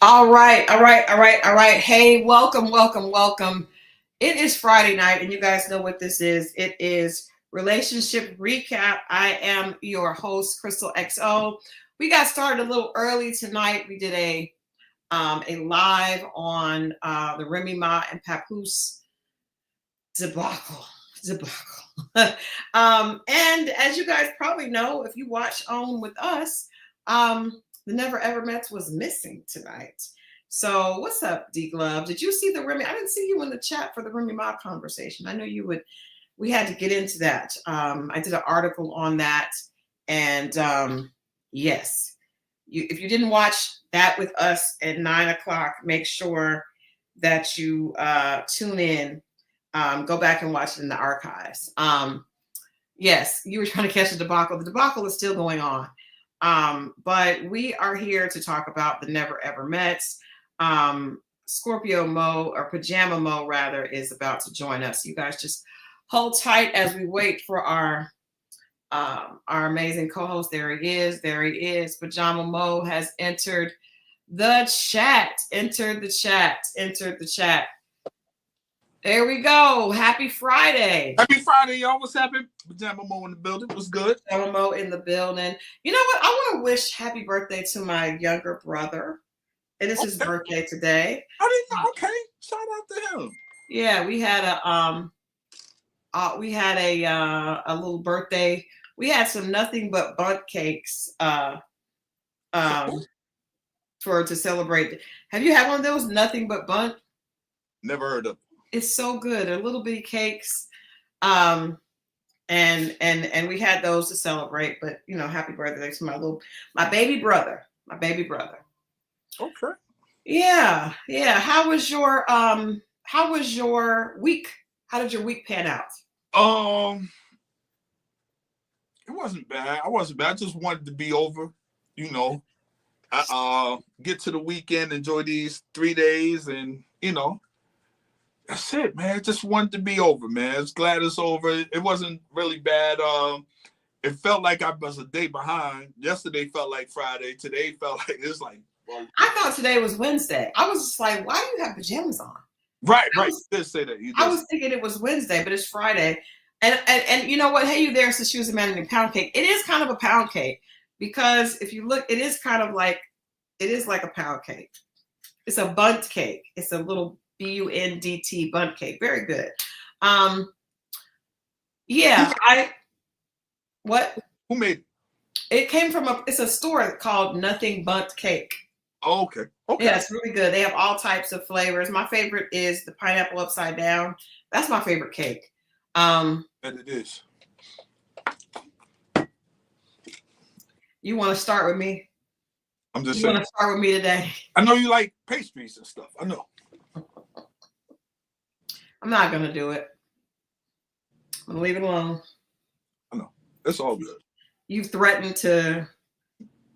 All right, all right, all right, all right. Hey, welcome, welcome, welcome. It is Friday night, and you guys know what this is. It is Relationship Recap. I am your host, Christal XO. We got started a little early tonight. We did a live on the Remy Ma and Papoose debacle. And as you guys probably know, if you watch On with us, the Never Ever Mets was missing tonight. So what's up, D Glove? Did you see the Remy? I didn't see you in the chat for the Remy Ma conversation. I know you would. We had to get into that. I did an article on that, and yes, if you didn't watch that with us at 9 o'clock, make sure that you tune in. Go back and watch it in the archives. Yes, you were trying to catch the debacle. The debacle is still going on. But we are here to talk about the Never Ever Mets. Scorpio Mo, or Pajama Mo rather, is about to join us. You guys just hold tight as we wait for our amazing co-host. There he is. There he is. Pajama Mo has entered the chat. Entered the chat. There we go. Happy Friday. Happy Friday, y'all. What's happening? Pajama Mo in the building. What's good? Pajama Mo in the building. You know what? I want to wish happy birthday to my younger brother. It is his birthday today. I didn't know. Okay. Shout out to him. Yeah, we had a little birthday. We had some nothing but bundt cakes to celebrate. Have you had one of those nothing but bundt? Never heard of. It's so good. They're little bitty cakes. And we had those to celebrate, but you know, happy birthday to my baby brother. Okay. Yeah. How was your week? How did your week pan out? It wasn't bad. I just wanted to be over, you know. Get to the weekend, enjoy these 3 days, and you know. That's it, man. Just wanted to be over, man. It's glad it's over. It wasn't really bad. It felt like I was a day behind. Yesterday felt like Friday. Today felt like it's like. Well, I thought today was Wednesday. I was just like, why do you have pajamas on? Right. You did say that. I was thinking it was Wednesday, but it's Friday. And you know what? Hey, you there? So she was imagining pound cake. It is kind of a pound cake because if you look, it is like a pound cake. It's a bundt cake. It's a little BUNDT bundt cake. Very good. Yeah. What? Who made it? It came from it's a store called Nothing Bundt Cake. Oh, okay. Yeah, it's really good. They have all types of flavors. My favorite is the pineapple upside down. That's my favorite cake. And it is. You want to start with me? I'm just saying. You want to start with me today? I know you like pastries and stuff. I know. I'm not going to do it. I'm going to leave it alone. I know. It's all good. You threatened to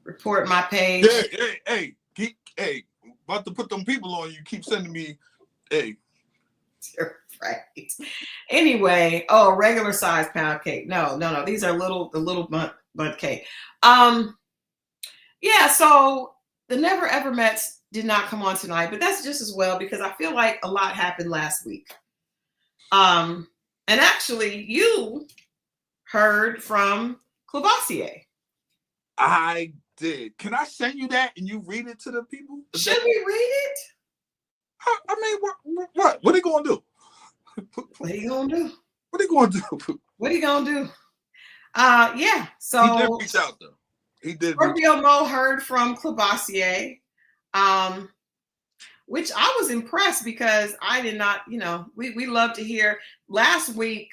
report my page. Yeah, hey, about to put them people on you. Keep sending me, hey. You're right. Anyway, regular size pound cake. No. These are the little bundt cake. Yeah, so the Never Ever Mets did not come on tonight, but that's just as well because I feel like a lot happened last week. And actually, you heard from Clavacia. I did. Can I send you that and you read it to the people? Should we read it? I mean, what? What are they going to do? What are you going to do? What are they going to do? What are you going to do? Yeah. So he did reach out though. He did. Scorpio Mo heard from Clavacia, which I was impressed because I did not, we love to hear. Last week,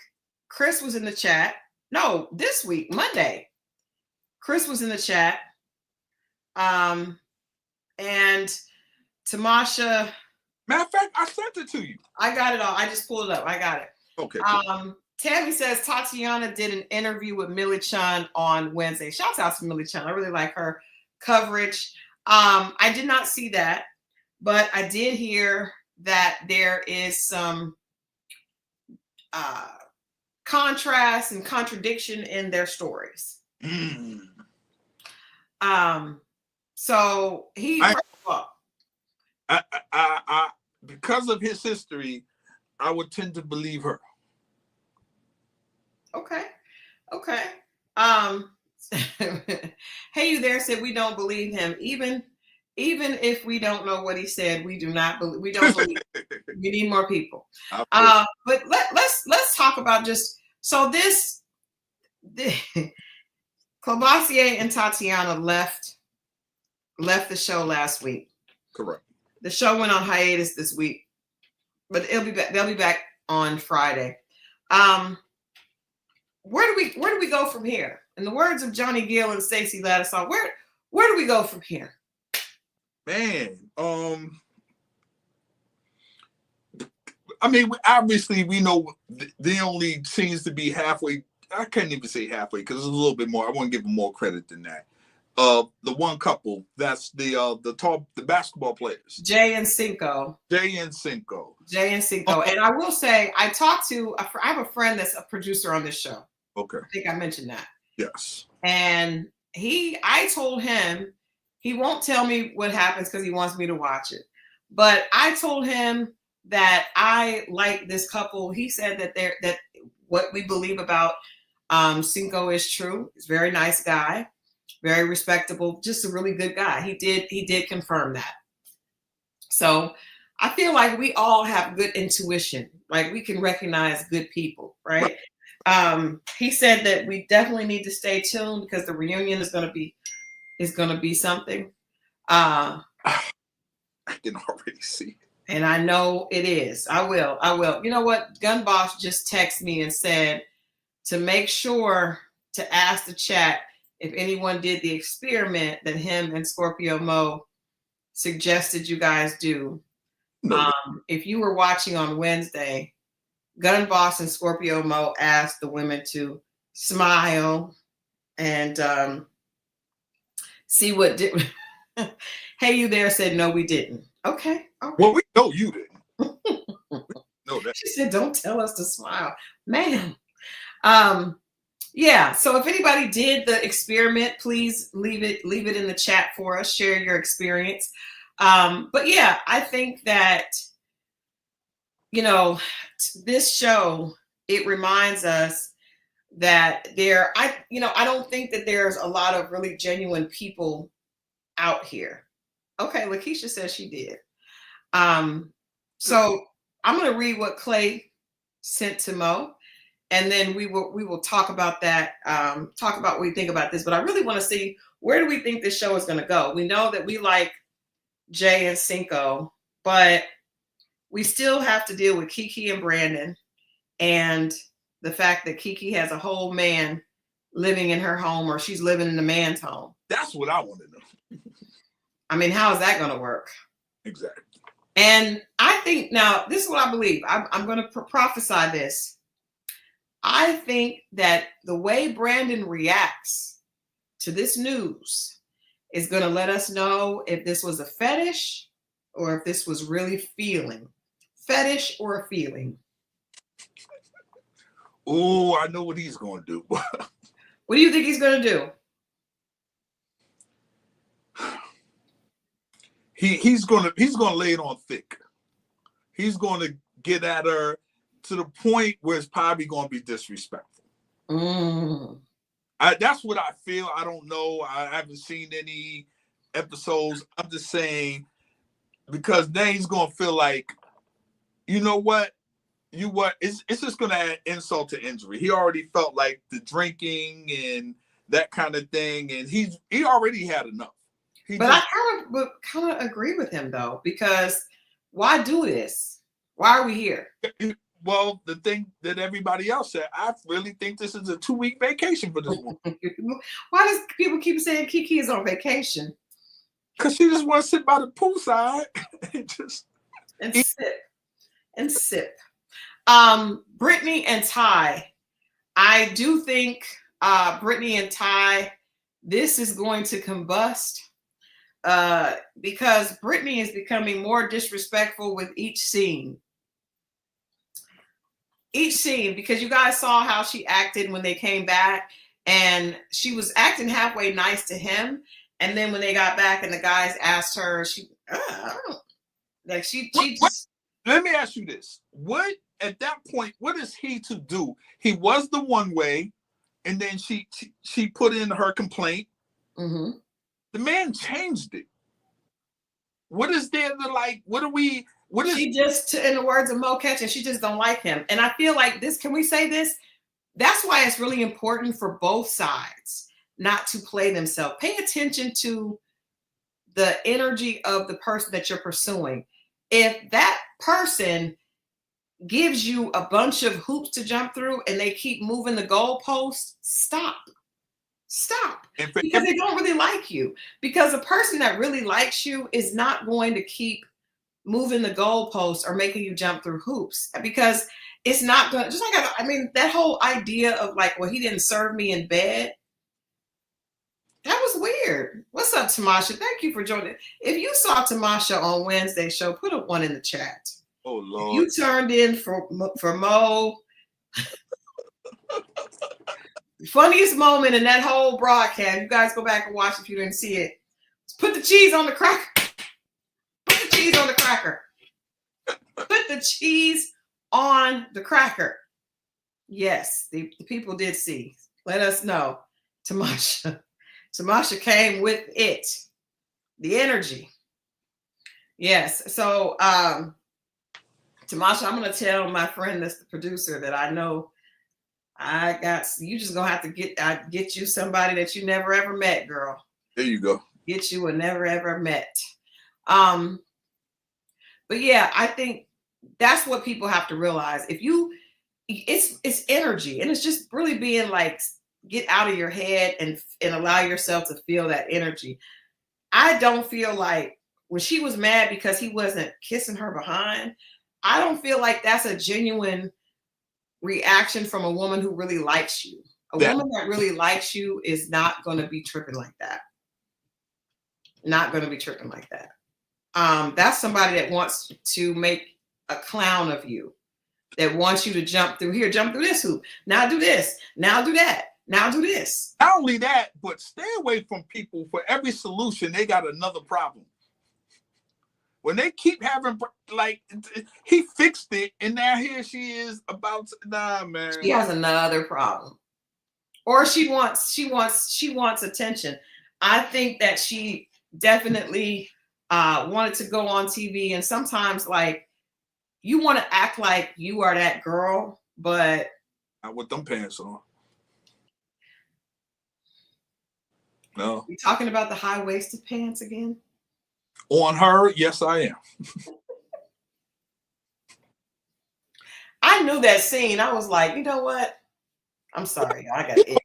Chris was in the chat. No, this week, Monday, Chris was in the chat. And Tamasha. Matter of fact, I sent it to you. I got it all. I just pulled it up. I got it. Okay. Tammy says Tatiana did an interview with Millie Chun on Wednesday. Shouts out to Millie Chun. I really like her coverage. I did not see that, but I did hear that there is some contrast and contradiction in their stories. So first of all, because of his history, I would tend to believe her. Okay. Hey, you there said we don't believe him. Even if we don't know what he said, we do not believe. We don't believe. We need more people. But let's talk about just so this Clavacia and Tatiana left the show last week. Correct. The show went on hiatus this week, but it'll be back. They'll be back on Friday. Where do we go from here? In the words of Johnny Gill and Stacey Lattisaw, where do we go from here? Man, I mean, obviously we know they only seems to be halfway. I can't even say halfway because it's a little bit more. I want to give them more credit than that. The one couple that's the basketball players, Jay and Cinco. And I will say, I have a friend that's a producer on this show. Okay. I think I mentioned that. Yes. And I told him he won't tell me what happens because he wants me to watch it. But I told him that I like this couple. He said that what we believe about Cinco is true. He's a very nice guy, very respectable, just a really good guy. He did confirm that. So I feel like we all have good intuition. Like we can recognize good people, right? He said that we definitely need to stay tuned because the reunion is going to be something. I can already see it. And I know it is. I will. You know what? Gun Boss just texted me and said to make sure to ask the chat if anyone did the experiment that him and Scorpio Mo suggested you guys do. No. If you were watching on Wednesday, Gun Boss and Scorpio Mo asked the women to smile and see what did. Hey, you there said no, we didn't. Okay. Well, we know you didn't. No, that. She said, don't tell us to smile, man. Yeah. So if anybody did the experiment, please leave it in the chat for us. Share your experience. But yeah, I think that, this show, it reminds us that I don't think that there's a lot of really genuine people out here. Okay, Lakeisha says she did. So I'm going to read what Clay sent to Mo, and then we will talk about that, talk about what we think about this. But I really want to see, where do we think this show is going to go? We know that we like Jay and Cinco, but we still have to deal with Kiki and Brandon and the fact that Kiki has a whole man living in her home, or she's living in the man's home. That's what I want to know. I mean, how is that going to work? Exactly. And I think, now, this is what I believe. I'm going to prophesy this. I think that the way Brandon reacts to this news is going to let us know if this was a fetish or if this was really feeling. Fetish or a feeling. Oh, I know what he's going to do. What do you think he's going to do? He's going to lay it on thick. He's going to get at her to the point where it's probably going to be disrespectful. That's what I feel. I don't know. I haven't seen any episodes. I'm just saying, because then he's going to feel like, you know what? It's just going to add insult to injury. He already felt like the drinking and that kind of thing, and he already had enough. I kind of agree with him, though, because why do this? Why are we here? Well, the thing that everybody else said, I really think this is a 2-week vacation for this woman. Why does people keep saying Kiki is on vacation? Because she just want to sit by the poolside and sip. Britney and Ty. I do think Britney and Ty, this is going to combust because Britney is becoming more disrespectful with each scene. Because you guys saw how she acted when they came back, and she was acting halfway nice to him, and then when they got back and the guys asked her, she let me ask you this. What, at that point, what is he to do? He was the one way, and then she put in her complaint. Mm-hmm. The man changed it. What is there to like? What is she just, in the words of Mo Ketchum, she just don't like him. And I feel like this, can we say this? That's why it's really important for both sides not to play themselves. Pay attention to the energy of the person that you're pursuing. If that person gives you a bunch of hoops to jump through and they keep moving the goalposts, stop. Because they don't really like you. Because a person that really likes you is not going to keep moving the goalposts or making you jump through hoops, because it's not going to, just like, I mean, that whole idea of like, well, he didn't serve me in bed. That was weird. What's up, Tamasha? Thank you for joining. If you saw Tamasha on Wednesday's show, put a 1 in the chat. Oh, Lord. You turned in for Mo. Funniest moment in that whole broadcast. You guys go back and watch if you didn't see it. Put the cheese on the cracker. Put the cheese on the cracker. Put the cheese on the cracker. Yes, the people did see. Let us know. Tamasha came with it. The energy. Yes. So Tamasha, I'm going to tell my friend that's the producer that I know you just going to have to get you somebody that you never ever met, girl. There you go. Get you a never ever met. But yeah, I think that's what people have to realize. It's energy, and it's just really being like, get out of your head and allow yourself to feel that energy. I don't feel like when she was mad because he wasn't kissing her behind, I don't feel like that's a genuine reaction from a woman who really likes you. Woman that really likes you is not going to be tripping like that. Not going to be tripping like that. That's somebody that wants to make a clown of you, that wants you to jump through this hoop. Now do this. Now do that. Now do this. Not only that, but stay away from people. For every solution, they got another problem. When they keep having, like, he fixed it, and now here she is about to, nah, man. She has another problem, or she wants attention. I think that she definitely wanted to go on TV, and sometimes, like, you want to act like you are that girl, but not with them pants on. No. You talking about the high-waisted pants again? On her, yes, I am. I knew that scene. I was like, you know what? I'm sorry, I got itch.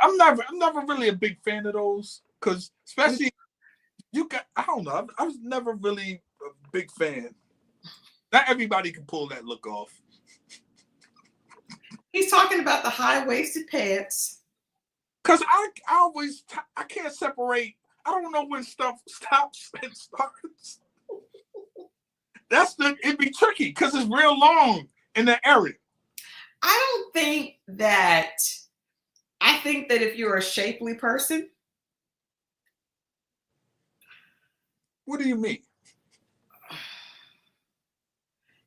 I'm never really a big fan of those, because especially I don't know. I was never really a big fan. Not everybody can pull that look off. He's talking about the high-waisted pants. Because I can't separate. I don't know when stuff stops and starts. It'd be tricky because it's real long in that area. I think that if you're a shapely person. What do you mean?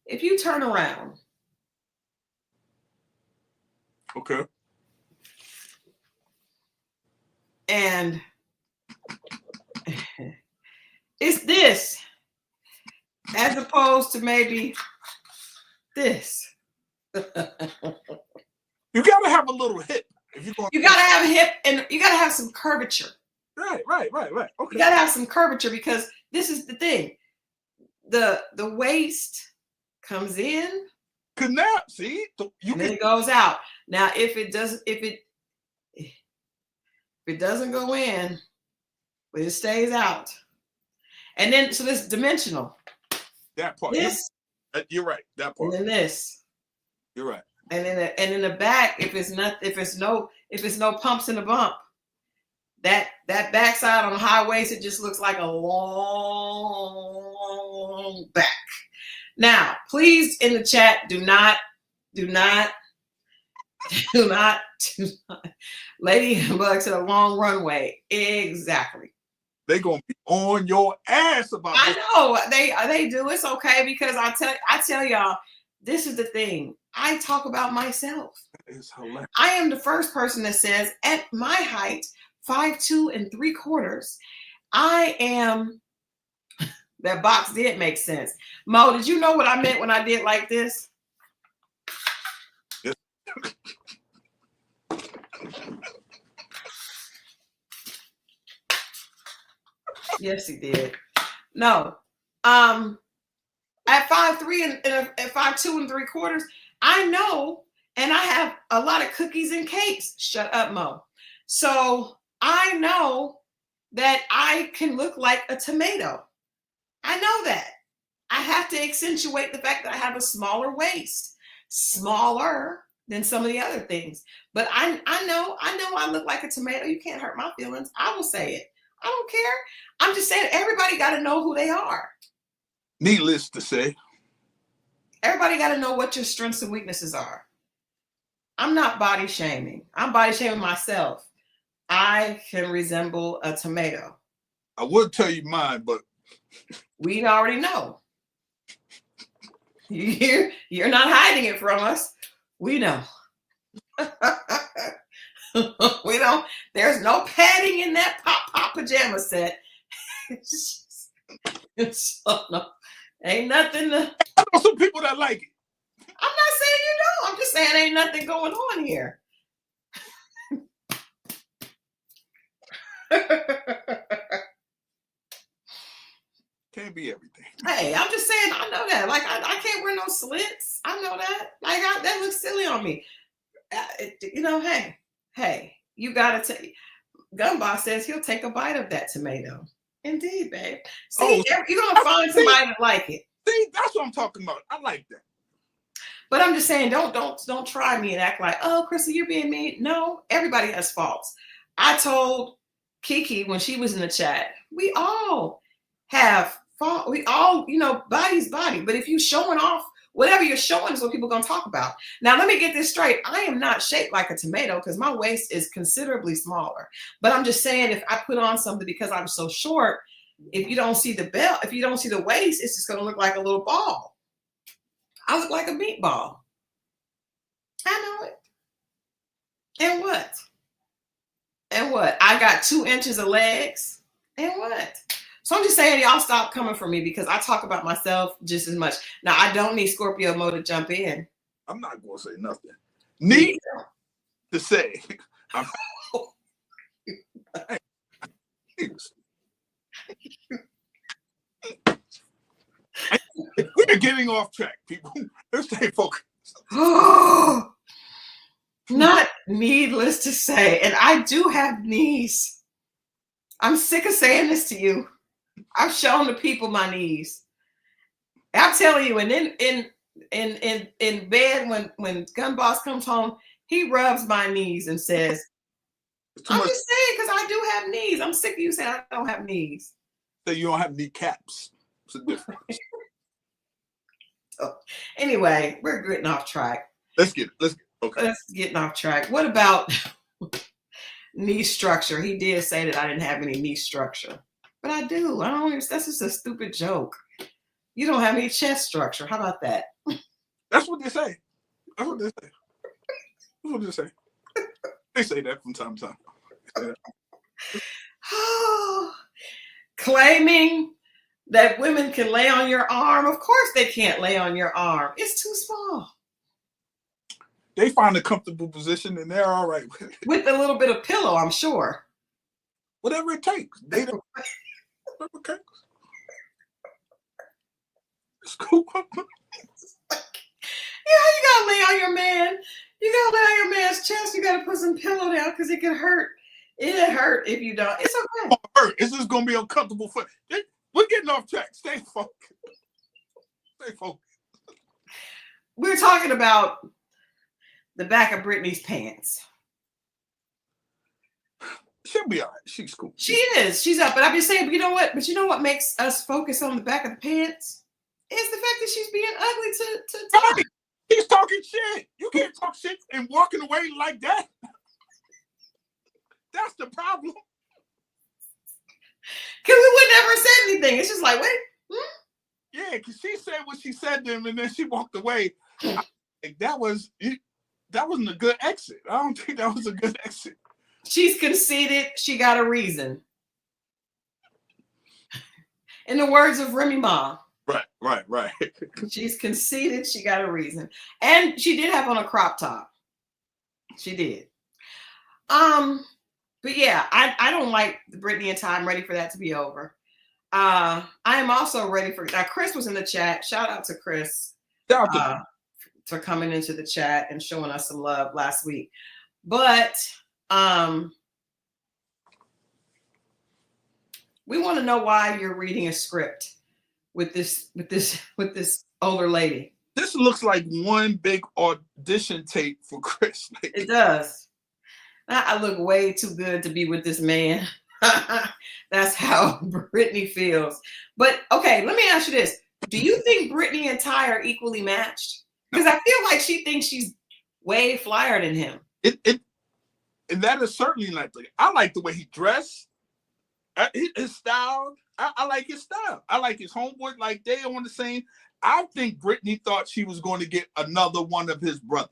If you turn around. Okay. And it's this, as opposed to maybe this. You gotta have a little hip. You gotta have a hip, and you gotta have some curvature. Right. Okay. You gotta have some curvature, because this is the thing. The waist comes in. Cause now, see, then it goes out. Now, if it doesn't go in, but it stays out. And then, so this dimensional. That part. You're right. That part. And then this. You're right. And in the back, if it's no pumps in the bump, that backside on the high waist, it just looks like a long back. Now, please, in the chat, do not. Lady Bug said a long runway. Exactly. They gonna be on your ass about this. I know they do. It's okay because I tell y'all, this is the thing. I talk about myself. It's hilarious. I am the first person that says at my height, 5'2 3/4, I am. That box did make sense. Mo, did you know what I meant when I did like this? Yes. Yes, he did. No. At 5'3 and 5'2 3/4, I know, and I have a lot of cookies and cakes. Shut up, Mo. So I know that I can look like a tomato. I know that. I have to accentuate the fact that I have a smaller waist, smaller than some of the other things. But I know I look like a tomato. You can't hurt my feelings. I will say it. I don't care. I'm just saying everybody got to know who they are. Needless to say, everybody got to know what your strengths and weaknesses are. I'm not body shaming. I'm body shaming myself. I can resemble a tomato. I would tell you mine, but we already know. You're not hiding it from us. We know. We don't. There's no padding in that pop pajama set. So, no, ain't nothing. I know some people that like it. I'm not saying you don't. I'm just saying ain't nothing going on here. Can't be everything. Hey, I'm just saying, I know that. Like, I can't wear no slits. I know that. Like, that looks silly on me. Hey, you gotta take. Gunboss says he'll take a bite of that tomato. Indeed, babe. See, you're gonna find somebody that like it. See, that's what I'm talking about. I like that. But I'm just saying, don't try me and act like, oh, Christal, you're being mean. No, everybody has faults. I told Kiki when she was in the chat, we all have fault. We all, body's body. But if you showing off, whatever you're showing is what people are going to talk about. Now, let me get this straight. I am not shaped like a tomato because my waist is considerably smaller. But I'm just saying, if I put on something because I'm so short, if you don't see the belt, if you don't see the waist, it's just going to look like a little ball. I look like a meatball. I know it. And what? And what? I got 2 inches of legs. And what? So I'm just saying, y'all stop coming for me because I talk about myself just as much. Now, I don't need Scorpio Mo to jump in. I'm not going to say nothing. Need to say. We're getting off track, people. Let's stay focused. Not needless to say, and I do have knees. I'm sick of saying this to you. I've shown the people my knees. I'm telling you, and then in bed when Gun Boss comes home, he rubs my knees and says, I'm just saying because I do have knees. I'm sick of you saying I don't have knees. So you don't have kneecaps. It's a difference. So, anyway, we're getting off track. Let's get getting off track. What about knee structure? He did say that I didn't have any knee structure, but I do. I don't. That's just a stupid joke. You don't have any chest structure. How about that? That's what they say. That's what they say. That's what they say. They say that from time to time. Claiming that women can lay on your arm. Of course they can't lay on your arm. It's too small. They find a comfortable position and they're all right with it. With a little bit of pillow, I'm sure. Whatever it takes. They don't. Whatever it takes. It's cool. You gotta lay on your man. You gotta lay on your man's chest. You gotta put some pillow down because it can hurt. It'll hurt if you don't. It's okay. It's just gonna be uncomfortable for. We're getting off track. Stay focused. Stay focused. We're talking about the back of Britney's pants. She'll be all right. She's cool. She is. She's up. But I'm just saying, but you know what? But you know what makes us focus on the back of the pants? Is the fact that she's being ugly to Ty. He's talking shit. You can't talk shit and walking away like that. That's the problem. Because we would never said anything. It's just like, wait. Yeah, because she said what she said to him, and then she walked away. I think that wasn't a good exit. I don't think that was a good exit. She's conceited. She got a reason. In the words of Remy Ma. Right. She's conceited. She got a reason. And she did have on a crop top. She did. But yeah, I don't like Britney and Ty. I'm ready for that to be over. I am also ready for now. Chris was in the chat. Shout out to Chris for coming into the chat and showing us some love last week. But we want to know why you're reading a script with this older lady. This looks like one big audition tape for Chris. It does. I look way too good to be with this man. That's how Britney feels. But okay, let me ask you this. Do you think Britney and Ty are equally matched? Because I feel like she thinks she's way flyer than him. And that is certainly like, I like the way he dressed. His style. I like his style. I like his homeboy. Like they on the same. I think Britney thought she was going to get another one of his brothers.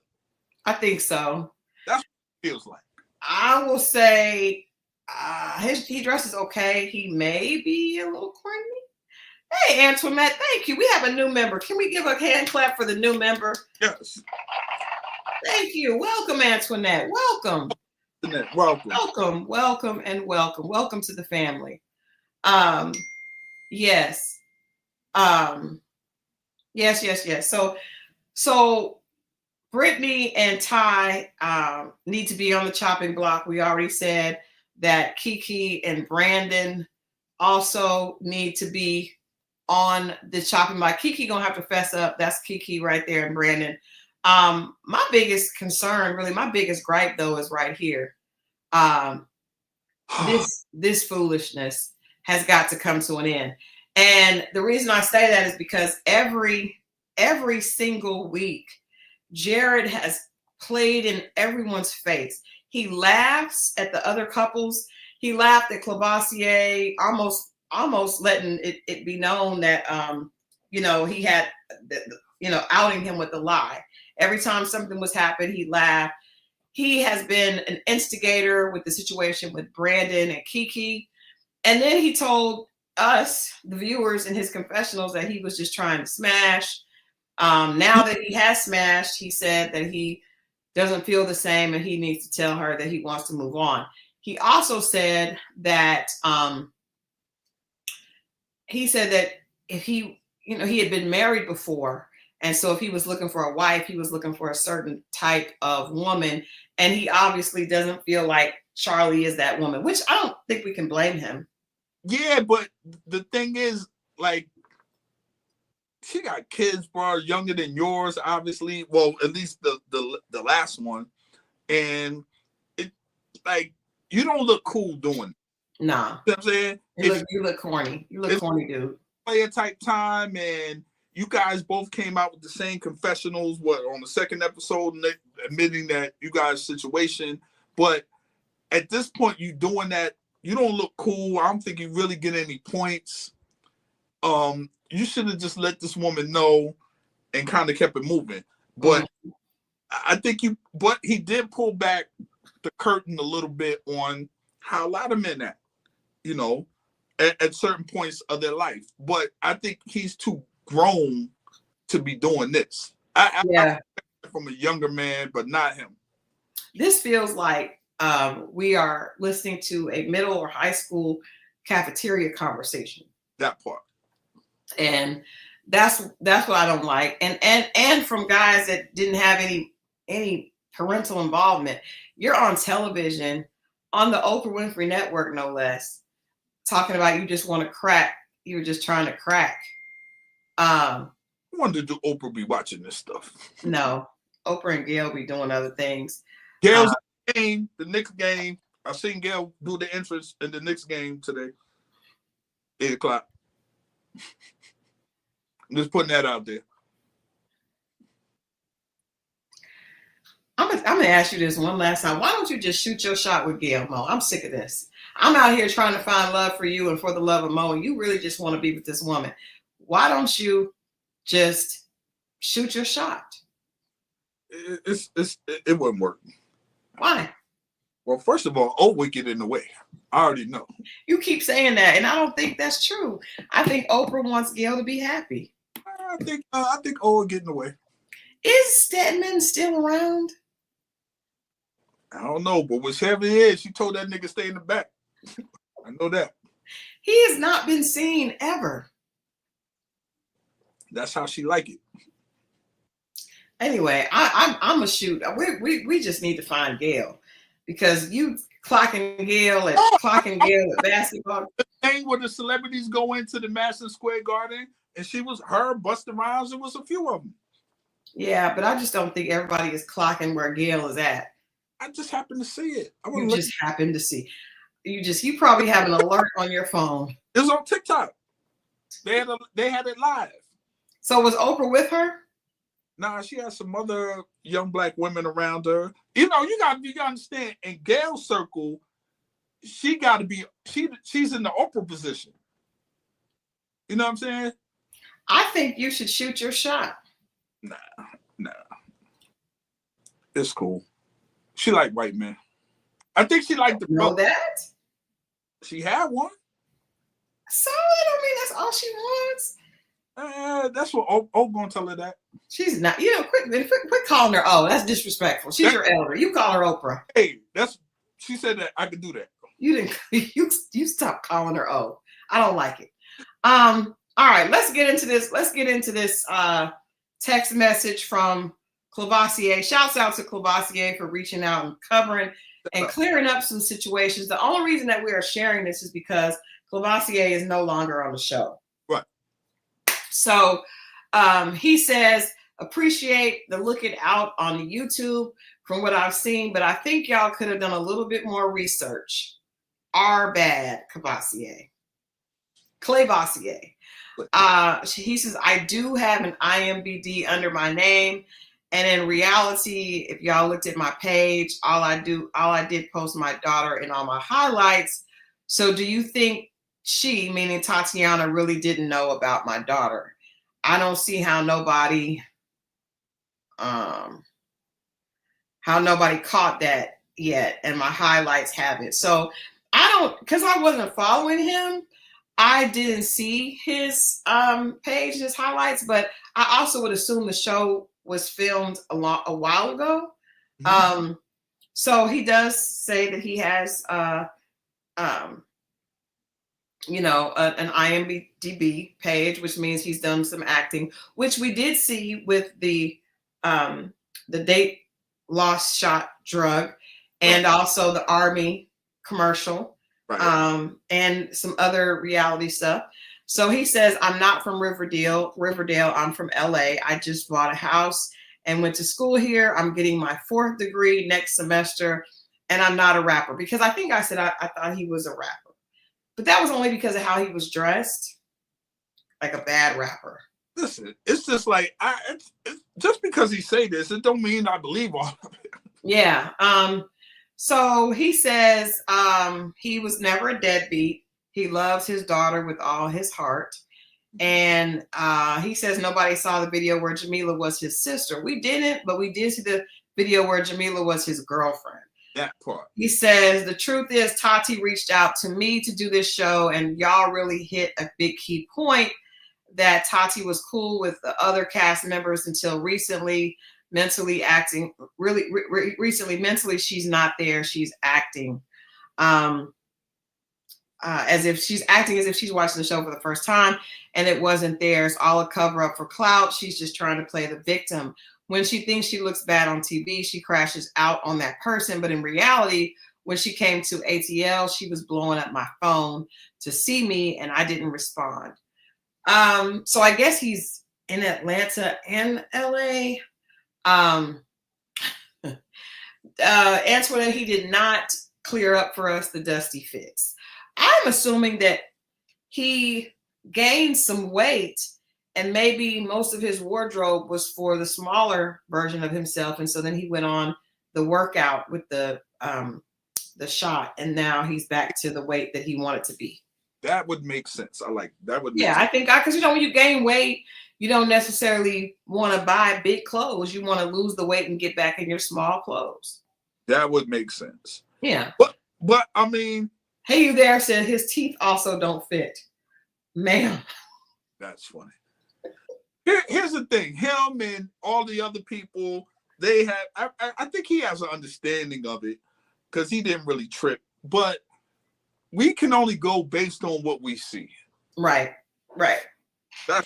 I think so. That's what it feels like. I will say he dresses okay. He may be a little corny. Hey, Antoinette, thank you. We have a new member. Can we give a hand clap for the new member? Yes. Thank you. Welcome, Antoinette. Welcome. Welcome. Welcome to the family. Yes. Yes. So Britney and Ty need to be on the chopping block. We already said that Kiki and Brandon also need to be on the chopping block. Kiki gonna have to fess up. That's Kiki right there, and Brandon. My biggest concern, really, my biggest gripe though, is right here. This foolishness has got to come to an end. And the reason I say that is because every single week, Jared has played in everyone's face. He laughs at the other couples. He laughed at Clavacia, almost letting it be known that he had outing him with a lie. Every time something was happening, he laughed. He has been an instigator with the situation with Brandon and Kiki. And then he told us, the viewers, in his confessionals that he was just trying to smash. Now that he has smashed, he said that he doesn't feel the same and he needs to tell her that he wants to move on. He also said that if he had been married before, and so if he was looking for a wife, he was looking for a certain type of woman, and he obviously doesn't feel like Charlie is that woman, which I don't think we can blame him. Yeah, but the thing is, like, she got kids, bro, younger than yours, obviously. Well, at least the last one. And it, like, you don't look cool doing it. Nah. You know what I'm saying? You look corny. You look corny, dude. Player type time, and you guys both came out with the same confessionals, on the second episode, admitting that you guys' situation. But at this point, you doing that, you don't look cool. I don't think you really get any points. You should have just let this woman know and kind of kept it moving. But I think but he did pull back the curtain a little bit on how a lot of men act, at certain points of their life. But I think he's too grown to be doing this. I from a younger man, but not him. This feels like we are listening to a middle or high school cafeteria conversation. That part. And that's what I don't like. And from guys that didn't have any parental involvement. You're on television, on the Oprah Winfrey Network, no less, talking about you just want to crack. You're just trying to crack. I wonder, do Oprah be watching this stuff? No. Oprah and Gail be doing other things. Gail's game, the Knicks game. I seen Gail do the entrance in the Knicks game today. 8:00. I'm just putting that out there. I'm gonna ask you this one last time. Why don't you just shoot your shot with Gail Mo? I'm sick of this. I'm out here trying to find love for you and for the love of Mo, and you really just want to be with this woman. Why don't you just shoot your shot? It wouldn't work. Why? Well, first of all, O would get in the way. I already know. You keep saying that, and I don't think that's true. I think Oprah wants Gail to be happy. I think O would get in the way. Is Stedman still around? I don't know, but whichever it is, she told that nigga stay in the back. I know that. He has not been seen ever. That's how she like it. Anyway, I'm a shoot. We just need to find Gail, because you clocking Gail at basketball. The thing where the celebrities go into the Madison Square Garden, and she was her, Busta Rhymes, there was a few of them. Yeah, but I just don't think everybody is clocking where Gail is at. I just happened to see it. You just happened to see. You probably have an alert on your phone. It was on TikTok. They had it live. So was Oprah with her? Nah, she had some other young black women around her. You know, you gotta understand. In Gail's circle, she's in the Oprah position. You know what I'm saying? I think you should shoot your shot. Nah. It's cool. She like white men. I think she liked the know that. She had one. So I don't mean that's all she wants. That's what O gonna tell her that. She's not. Quit calling her. Oh, that's disrespectful. She's your elder. You call her Oprah. Hey, she said that I could do that. You didn't. You stop calling her O. I don't like it. All right, let's get into this. Let's get into this text message from Clavacia. Shouts out to Clavacia for reaching out and covering and clearing up some situations. The only reason that we are sharing this is because Clavacia is no longer on the show. Right. So he says, appreciate the looking out on the YouTube from what I've seen, but I think y'all could have done a little bit more research. Our bad, Clavacia. He says, I do have an IMBD under my name. And in reality, if y'all looked at my page, all I did post my daughter in all my highlights. So do you think she, meaning Tatiana, really didn't know about my daughter? I don't see how nobody caught that yet. And my highlights have it. So because I wasn't following him, I didn't see his page, his highlights, but I also would assume the show was filmed a while ago. Mm-hmm. So he does say that he has, an IMDb page, which means he's done some acting, which we did see with the date lost shot drug, and also the Army commercial. Right. And some other reality stuff. So he says, I'm not from Riverdale, I'm from LA. I just bought a house and went to school here. I'm getting my 4th degree next semester, and I'm not a rapper. Because I think I said I thought he was a rapper. But that was only because of how he was dressed, like a bad rapper. Listen, it's just like, it's just because he say this, it don't mean I believe all of it. Yeah. So he says he was never a deadbeat. He loves his daughter with all his heart. And he says nobody saw the video where Jamila was his sister. We didn't, but we did see the video where Jamila was his girlfriend. That part. He says, the truth is Tati reached out to me to do this show, and y'all really hit a big key point that Tati was cool with the other cast members until recently. Mentally acting recently mentally she's not there, she's acting as if she's watching the show for the first time, and it wasn't there. It's all a cover up for clout. She's just trying to play the victim. When she thinks she looks bad on TV, she crashes out on that person, but in reality, when she came to ATL, she was blowing up my phone to see me, and I didn't respond. So I guess he's in Atlanta and LA. Antoinette, he did not clear up for us the dusty fits. I'm assuming that he gained some weight, and maybe most of his wardrobe was for the smaller version of himself, and so then he went on the workout with the the shot, and now he's back to the weight that he wanted to be. That would make sense. I like that. Would make yeah, sense. I think because when you gain weight, you don't necessarily want to buy big clothes. You want to lose the weight and get back in your small clothes. That would make sense. Yeah. But I mean, Hey, you there said his teeth also don't fit. Ma'am. That's funny. Here's the thing. Him and all the other people, they have, I think he has an understanding of it because he didn't really trip. But we can only go based on what we see. Right. I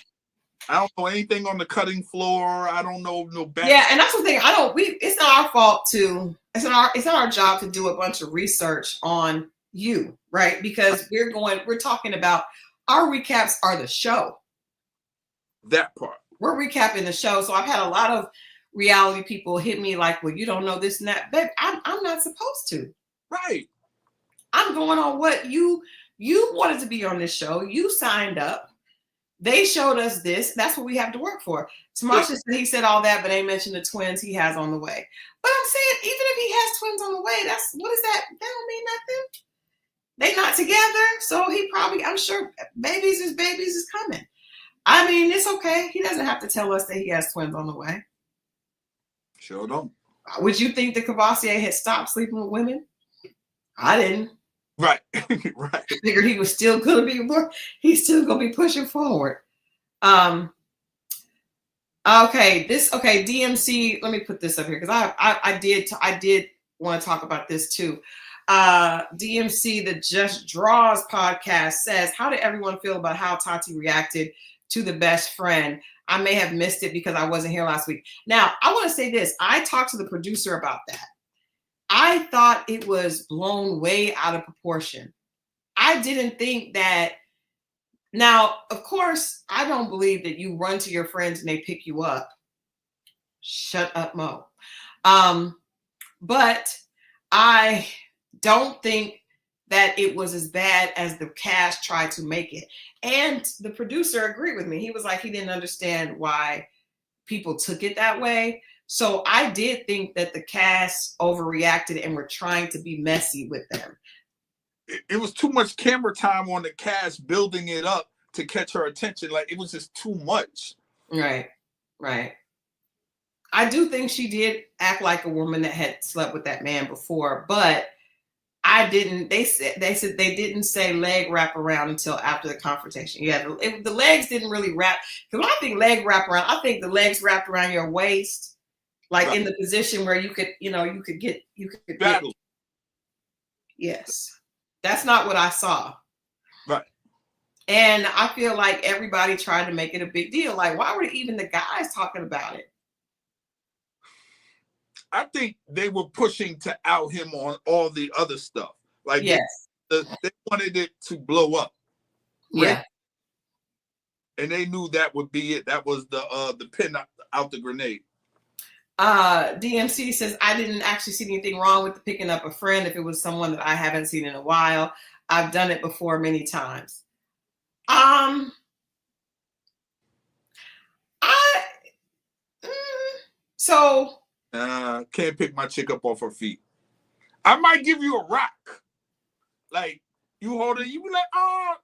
don't know anything on the cutting floor. I don't know no back. Yeah, and that's the thing. It's not our fault to, it's not our job to do a bunch of research on you, right? Because we're talking about our recaps are the show. That part. We're recapping the show. So I've had a lot of reality people hit me like, well, you don't know this and that. But I'm not supposed to. Right. I'm going on what you wanted to be on this show. You signed up. They showed us this. That's what we have to work for. Tamasha said he said all that, but ain't mentioned the twins he has on the way. But I'm saying, even if he has twins on the way, what is that? That don't mean nothing. They not together. So he probably, I'm sure babies is coming. I mean, it's okay. He doesn't have to tell us that he has twins on the way. Sure don't. Would you think that Clavacia had stopped sleeping with women? I didn't. Right. Right. I figured he was still gonna be he's still gonna be pushing forward. Okay, DMC, let me put this up here because I did want to talk about this too. DMC, the Just Draws podcast says, how did everyone feel about how Tati reacted to the best friend? I may have missed it because I wasn't here last week. Now, I want to say this. I talked to the producer about that. I thought it was blown way out of proportion. I didn't think that. Now, of course, I don't believe that you run to your friends and they pick you up. Shut up, Mo. But I don't think that it was as bad as the cast tried to make it. And the producer agreed with me. He was like, he didn't understand why people took it that way. So I did think that the cast overreacted and were trying to be messy with them. It was too much camera time on the cast building it up to catch her attention. Like, it was just too much. Right. I do think she did act like a woman that had slept with that man before, but I didn't. They said they didn't say leg wrap around until after the confrontation. Yeah, the legs didn't really wrap. Because when I think leg wrap around, I think the legs wrapped around your waist, like right in the position where you could get. Battle. Yes, that's not what I saw. Right. And I feel like everybody tried to make it a big deal. Like, why were even the guys talking about it? I think they were pushing to out him on all the other stuff. Like, yes, they wanted it to blow up. Right? Yeah. And they knew that would be it. That was the pin out the grenade. DMC says, I didn't actually see anything wrong with picking up a friend if it was someone that I haven't seen in a while. I've done it before many times. Can't pick my chick up off her feet. I might give you a rock. Like, you hold it, you be like, I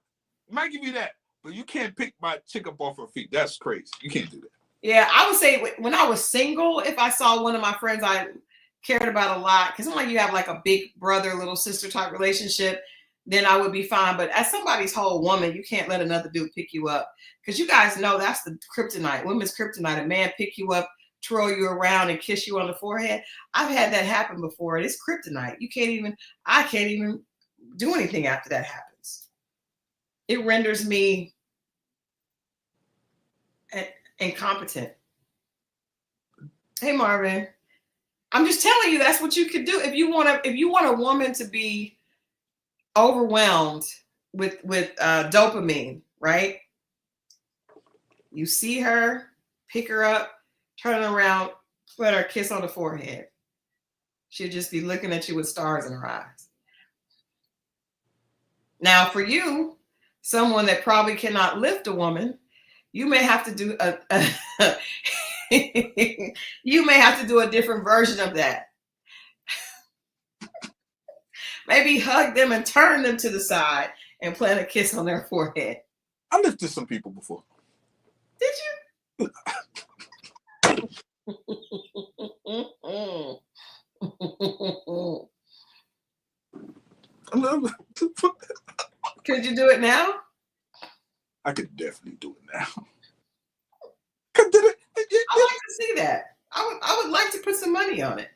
might give you that. But you can't pick my chick up off her feet. That's crazy. You can't do that. Yeah, I would say when I was single, if I saw one of my friends I cared about a lot, because it's like you have like a big brother, little sister type relationship, then I would be fine. But as somebody's whole woman, you can't let another dude pick you up. Because you guys know that's the kryptonite. Women's kryptonite. A man pick you up, twirl you around, and kiss you on the forehead. I've had that happen before. It's kryptonite. I can't even do anything after that happens. It renders me incompetent. Hey, Marvin. I'm just telling you that's what you could do if you want a woman to be overwhelmed with dopamine, right? You see her, pick her up, turn her around, let her kiss on the forehead. She'll just be looking at you with stars in her eyes. Now, for you, someone that probably cannot lift a woman, you may have to do you may have to do a different version of that. Maybe hug them and turn them to the side and plant a kiss on their forehead. I lifted some people before. Did you? Could you do it now? I could definitely do it now. I'd like to see that. I would like to put some money on it.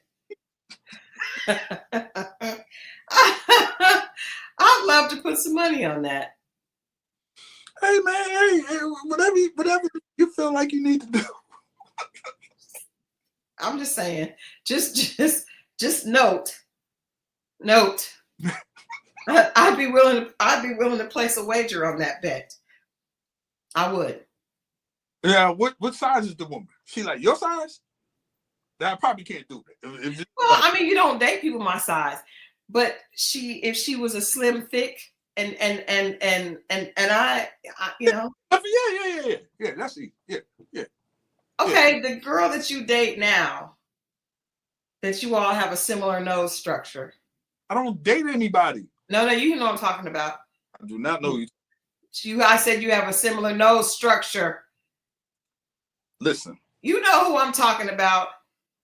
I'd love to put some money on that. Hey man, hey, whatever you feel like you need to do. I'm just saying, just note. I'd be willing to place a wager on that bet. I would. Yeah, what size is the woman? She like your size? That I probably can't do it. Well, I mean, you don't date people my size, but if she was a slim, thick, and I you know. Yeah. That's it. Yeah. Okay, the girl that you date now, that you all have a similar nose structure. I don't date anybody. No, you know what I'm talking about. I do not know you. I said you have a similar nose structure. Listen. You know who I'm talking about.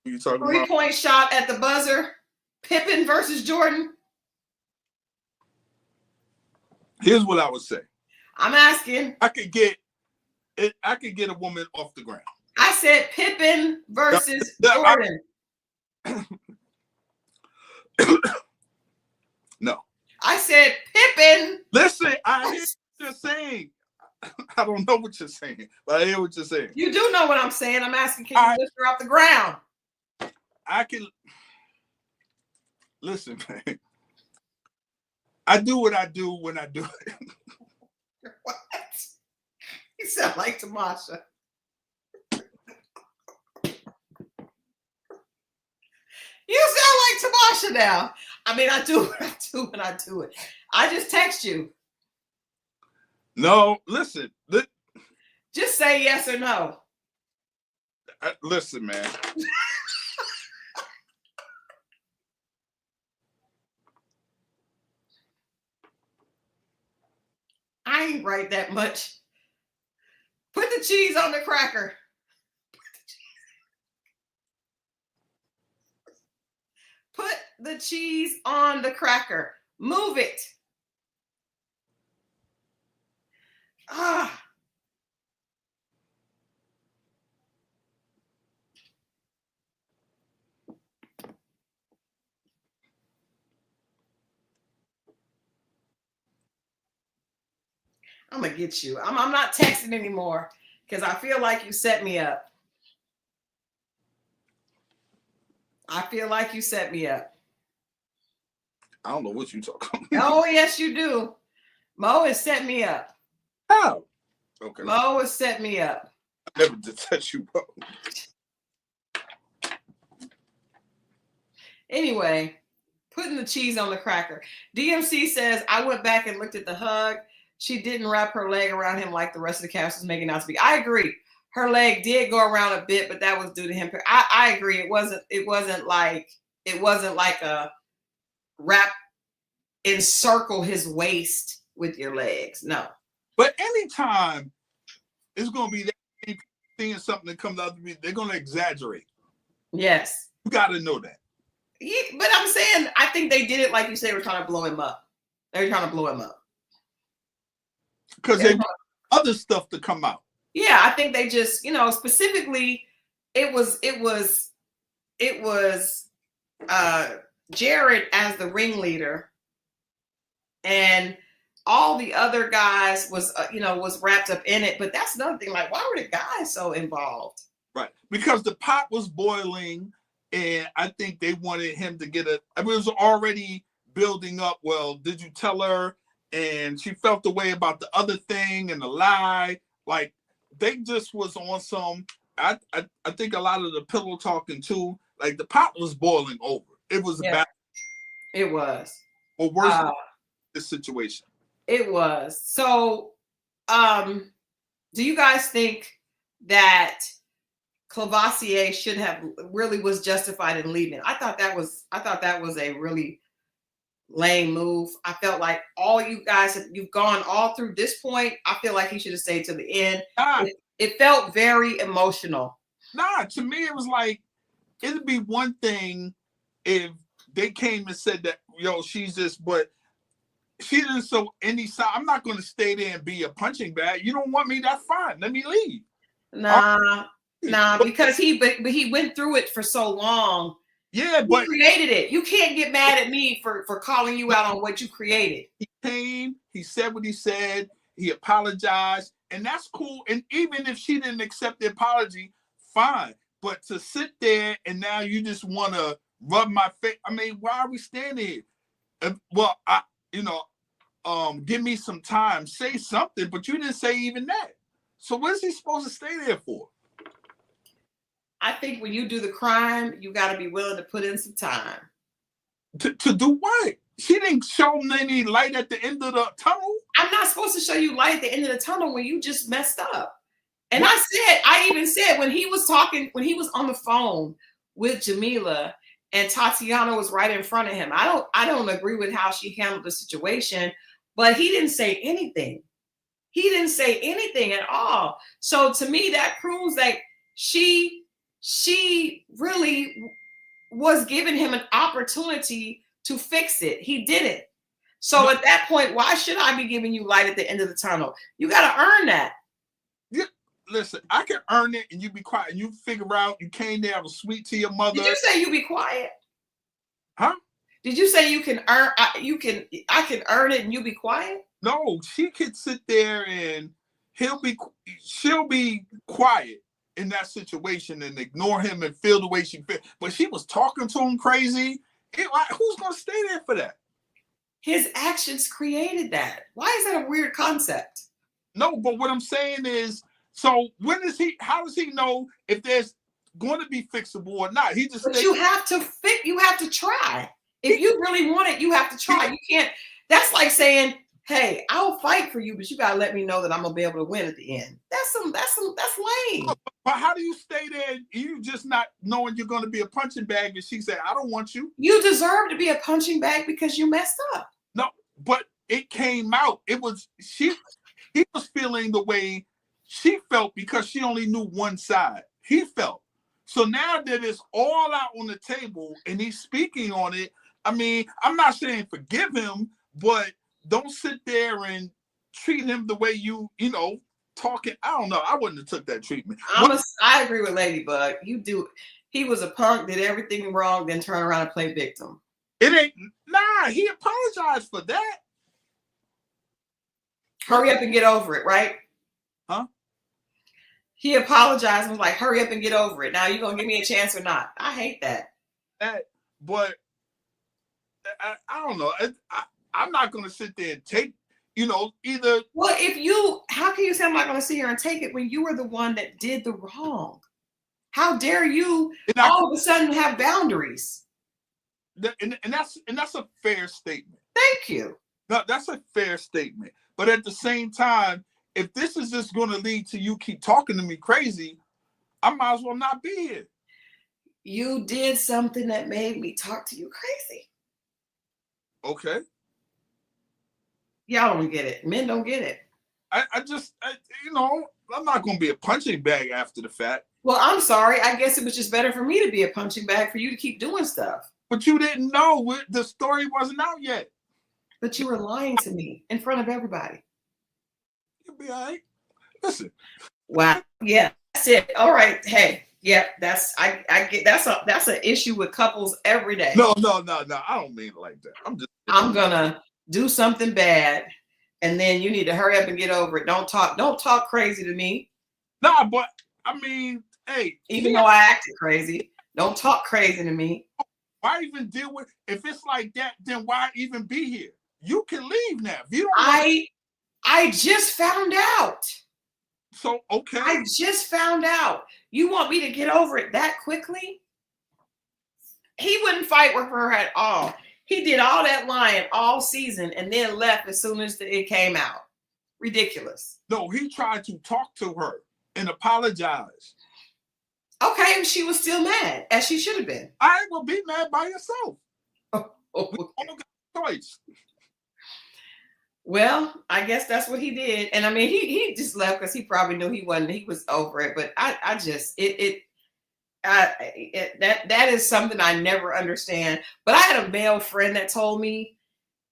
Who you talking about? 3-point shot at the buzzer. Pippen versus Jordan. Here's what I would say. I'm asking. I could get a woman off the ground. I said Pippen versus Jordan. No. I said Pippen. Listen, I hear what you're saying. I don't know what you're saying, but I hear what you're saying. You do know what I'm saying. I'm asking, can you lift her off the ground? I can. Listen, man. I do what I do when I do it. What? You sound like Tamasha. You sound like Tamasha now. I mean, I do what I do when I do it. I just text you. No, listen. Just say yes or no. Listen, man. I ain't right that much. Put the cheese on the cracker. Put the cheese on the cracker. Move it. Ah. I'm gonna get you. I'm not texting anymore because I feel like you set me up. I feel like you set me up. I don't know what you're talking about. Oh, yes, you do. Mo has set me up. How? Okay. Mo has set me up. I never did touch you, bro. Anyway, putting the cheese on the cracker. DMC says, I went back and looked at the hug. She didn't wrap her leg around him like the rest of the cast was making out to be. I agree. Her leg did go around a bit, but that was due to him. I agree. It wasn't like a wrap, encircle his waist with your legs. No. But anytime it's gonna be that seeing something that comes out to me, they're gonna exaggerate. Yes. You gotta know that. Yeah, but I'm saying I think they did it like you say, were trying to blow him up. They were trying to blow him up. Because they want other stuff to come out. Yeah, I think they just, specifically it was Jared as the ringleader, and all the other guys was wrapped up in it. But that's another thing. Like, why were the guys so involved? Right, because the pot was boiling, and I think they wanted him to get it was already building up. Well, did you tell her? And she felt the way about the other thing and the lie. Like, they just was on some. I think a lot of the pillow talking too. Like, the pot was boiling over. It was bad. It was. Or worse, this situation. It was. So, do you guys think that Clavacia was justified in leaving? I thought that was a really lame move. I felt like all you guys, you've gone all through this point. I feel like he should have stayed to the end. It felt very emotional. Nah, to me, it was like, it'd be one thing if they came and said that, yo, she's just, but she didn't show any sign. I'm not going to stay there and be a punching bag. You don't want me, that's fine. Let me leave. Nah, because he went through it for so long. Yeah, but he created it. You can't get mad at me for calling you out on what you created. He came, he said what he said, he apologized, and that's cool. And even if she didn't accept the apology, fine. But to sit there and now you just want to rub my face. I mean, why are we standing here? Well, give me some time, say something, but you didn't say even that. So what is he supposed to stay there for? I think when you do the crime, you got to be willing to put in some time. To do what? She didn't show him any light at the end of the tunnel. I'm not supposed to show you light at the end of the tunnel when you just messed up. And I even said when he was on the phone with Jamila and Tatiana was right in front of him. I don't agree with how she handled the situation, but he didn't say anything. He didn't say anything at all. So to me, that proves like she really was giving him an opportunity to fix it. He didn't. So at that point, why should I be giving you light at the end of the tunnel? You got to earn that. Yeah, listen, I can earn it and you be quiet and you figure out you came there, I was sweet to your mother. Did you say you be quiet? Huh? Did you say you can earn? I can earn it and you be quiet? No, she could sit there and she'll be quiet in that situation and ignore him and feel the way she feels. But she was talking to him crazy. Who's gonna stay there for that? His actions created that. Why is that a weird concept? No, but what I'm saying is, so how does he know if there's going to be fixable or not? You have to try. If you really want it, you have to try. You can't, that's like saying, hey, I'll fight for you, but you gotta let me know that I'm gonna be able to win at the end. That's lame. But how do you stay there? You just not knowing you're gonna be a punching bag, and she said, I don't want you. You deserve to be a punching bag because you messed up. No, but it came out. He was feeling the way she felt because she only knew one side. He felt. So now that it's all out on the table and he's speaking on it, I mean, I'm not saying forgive him, but don't sit there and treat him the way you talking. I don't know. I wouldn't have took that treatment. I agree with Ladybug. He was a punk, did everything wrong, then turn around and play victim. It ain't. Nah, he apologized for that. Hurry up and get over it, right? Huh? He apologized and was like, hurry up and get over it. Now you gonna give me a chance or not? I hate that. But I don't know. I'm not gonna sit there and take, either. Well, how can you say I'm not gonna sit here and take it when you were the one that did the wrong? How dare you all of a sudden have boundaries? And that's a fair statement. Thank you. No, that's a fair statement. But at the same time, if this is just going to lead to you keep talking to me crazy, I might as well not be here. You did something that made me talk to you crazy. Okay. Y'all don't get it. Men don't get it. I'm not going to be a punching bag after the fact. Well, I'm sorry. I guess it was just better for me to be a punching bag for you to keep doing stuff. But you didn't know. The story wasn't out yet. But you were lying to me in front of everybody. You'll be all right. Listen. Wow. Yeah, that's it. All right. Hey, yeah, I get that's an issue with couples every day. No. I don't mean it like that. I'm gonna do something bad, and then you need to hurry up and get over it. Don't talk crazy to me. Nah, but I mean, hey. Even though I acted crazy, don't talk crazy to me. Why even deal with? If it's like that, then why even be here? You can leave now. If you don't. I just found out. So, okay. I just found out. You want me to get over it that quickly? He wouldn't fight with her at all. He did all that lying all season and then left as soon as it came out. Ridiculous. No, he tried to talk to her and apologize. Okay, and she was still mad, as she should have been. I ain't gonna be mad by yourself. Okay. choice. Well, I guess that's what he did. And I mean, he just left because he probably knew he was over it. But I just, that is something I never understand. But I had a male friend that told me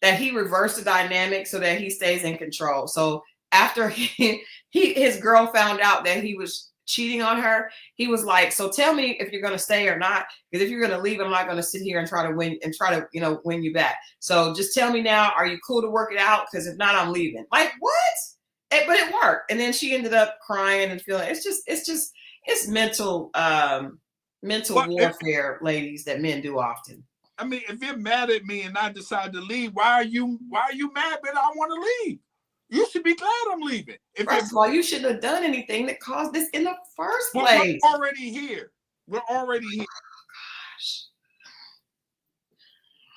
that he reversed the dynamic so that he stays in control. So after his girl found out that he was cheating on her, he was like, so tell me if you're going to stay or not, because if you're going to leave, I'm not going to sit here and try to win you back. So just tell me now, are you cool to work it out? Because if not, I'm leaving. Like, what? But it worked. And then she ended up crying and feeling it's mental warfare, ladies, that men do often. I mean, if you're mad at me and I decide to leave, why are you mad that I want to leave? You should be glad I'm leaving. First of all, you shouldn't have done anything that caused this in the first place. We're already here. We're already here.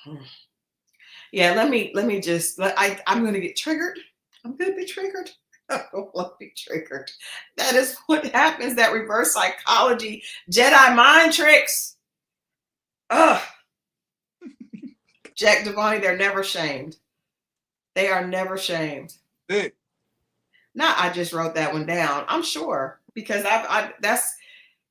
Oh, gosh. Yeah, let me just. I'm going to get triggered. I'm going to be triggered. I don't want to be triggered. That is what happens. That reverse psychology, Jedi mind tricks. Ugh. Jack Devani, they're never shamed. They are never shamed. Hey. Now I just wrote that one down. I'm sure because I said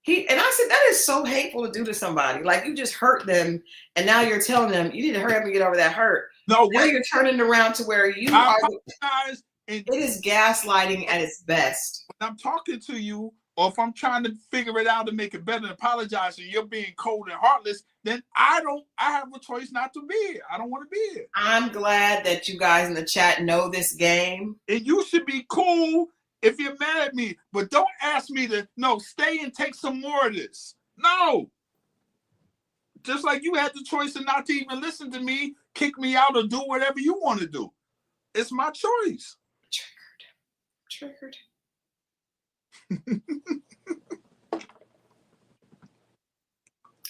that is so hateful to do to somebody. Like you just hurt them, and now you're telling them you need to hurry up and get over that hurt. No, now you're turning around to where you I are. It is gaslighting at its best. When I'm talking to you, or if I'm trying to figure it out and make it better and apologize, and you're being cold and heartless, then I have a choice not to be here. I don't want to be here. I'm glad that you guys in the chat know this game. And you should be cool if you're mad at me, but don't ask me to stay and take some more of this. No. Just like you had the choice of not to even listen to me, kick me out, or do whatever you want to do. It's my choice. Triggered.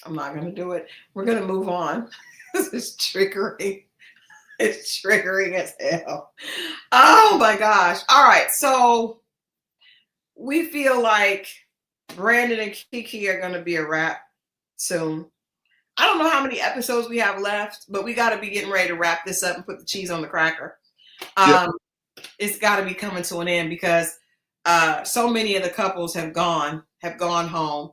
I'm not going to do it. We're going to move on. This is triggering. It's triggering as hell. Oh my gosh. All right. So we feel like Brandon and Kiki are going to be a wrap soon. I don't know how many episodes we have left, but we got to be getting ready to wrap this up and put the cheese on the cracker. It's got to be coming to an end because so many of the couples have gone home.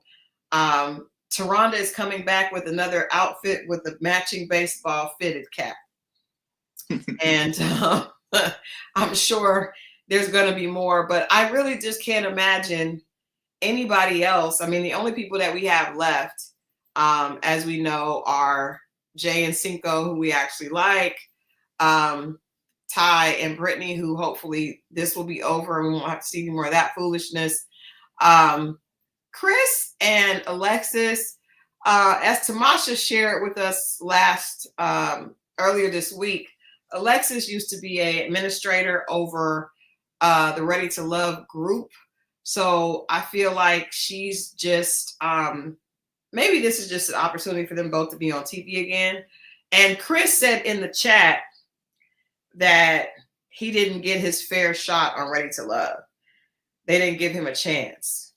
Taronda is coming back with another outfit with a matching baseball fitted cap. And I'm sure there's going to be more, but I really just can't imagine anybody else. I mean, the only people that we have left, as we know, are Jay and Cinco, who we actually like, Ty and Britney, who hopefully this will be over and we won't have to see any more of that foolishness. Chris and Alexis, as Tamasha shared with us earlier this week, Alexis used to be an administrator over the Ready to Love group. So I feel like she's just, maybe this is just an opportunity for them both to be on TV again. And Chris said in the chat that he didn't get his fair shot on Ready to Love. They didn't give him a chance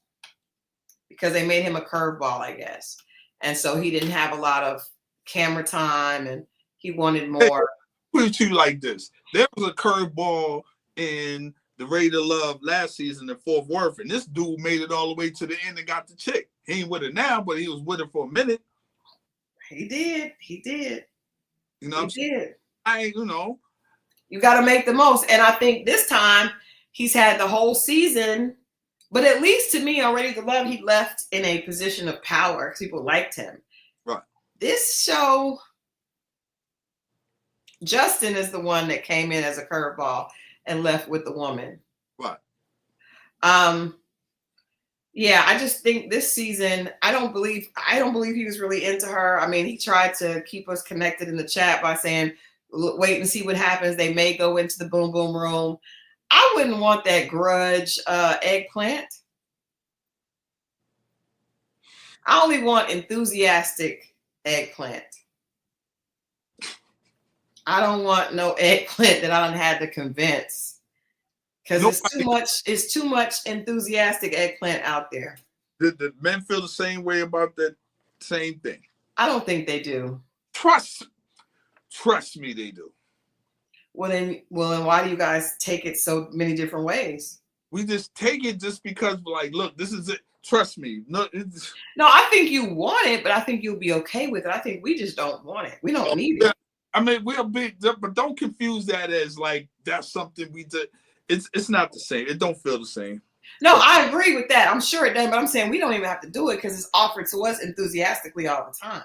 because they made him a curveball, I guess. And so he didn't have a lot of camera time and he wanted more. Put it to you like this. There was a curveball in the Ready to Love last season in Fort Worth, and this dude made it all the way to the end and got the chick. He ain't with her now, but he was with her for a minute. He did. You know, You got to make the most. And I think this time he's had the whole season, but at least to me, on Ready to Love, he left in a position of power because people liked him. Right. This show, Justin is the one that came in as a curveball and left with the woman. Right. Yeah, I just think this season, I don't believe he was really into her. I mean, he tried to keep us connected in the chat by saying, wait and see what happens. They may go into the boom boom room. I wouldn't want that grudge eggplant. I only want enthusiastic eggplant. I don't want no eggplant that I done had to convince. Because it's too much enthusiastic eggplant out there. The men feel the same way about that same thing. I don't think they do. Trust Trust me, they do. Well then why do you guys take it so many different ways? We just take it just because, like, look, this is it. Trust me. No, No, I think you want it, but I think you'll be okay with it. I think we just don't want it. We don't need it. I mean, we're big, but don't confuse that as like that's something we did. It's not the same. It don't feel the same. No, I agree with that. I'm sure it does, but I'm saying we don't even have to do it because it's offered to us enthusiastically all the time.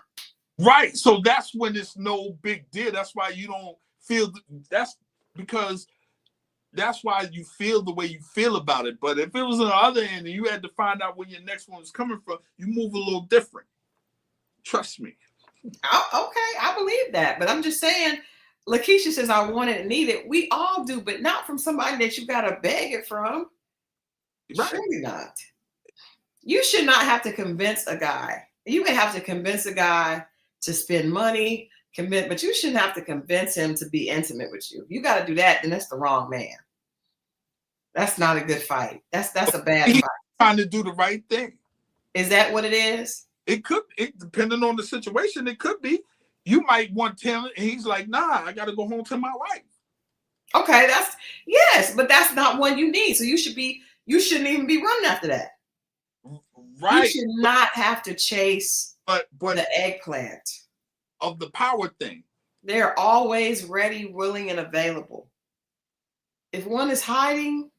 Right. So that's when it's no big deal. That's why you don't feel. That's because that's why you feel the way you feel about it. But if it was on the other end and you had to find out where your next one was coming from, you move a little different. Trust me. Okay, I believe that. But I'm just saying, Lakeisha says, I want it and need it. We all do, but not from somebody that you got to beg it from. Right. Surely not. You should not have to convince a guy. You may have to convince a guy to spend money, but you shouldn't have to convince him to be intimate with you. If you got to do that, then that's the wrong man. That's not a good fight. That's a bad fight. Trying to do the right thing. Is that what it is? It could, depending on the situation, it could be. You might want him, and he's like, nah, I got to go home to my wife. Okay, yes, but that's not one you need. So you shouldn't even be running after that. Right. You should not have to chase but the eggplant. Of the power thing. They're always ready, willing, and available. If one is hiding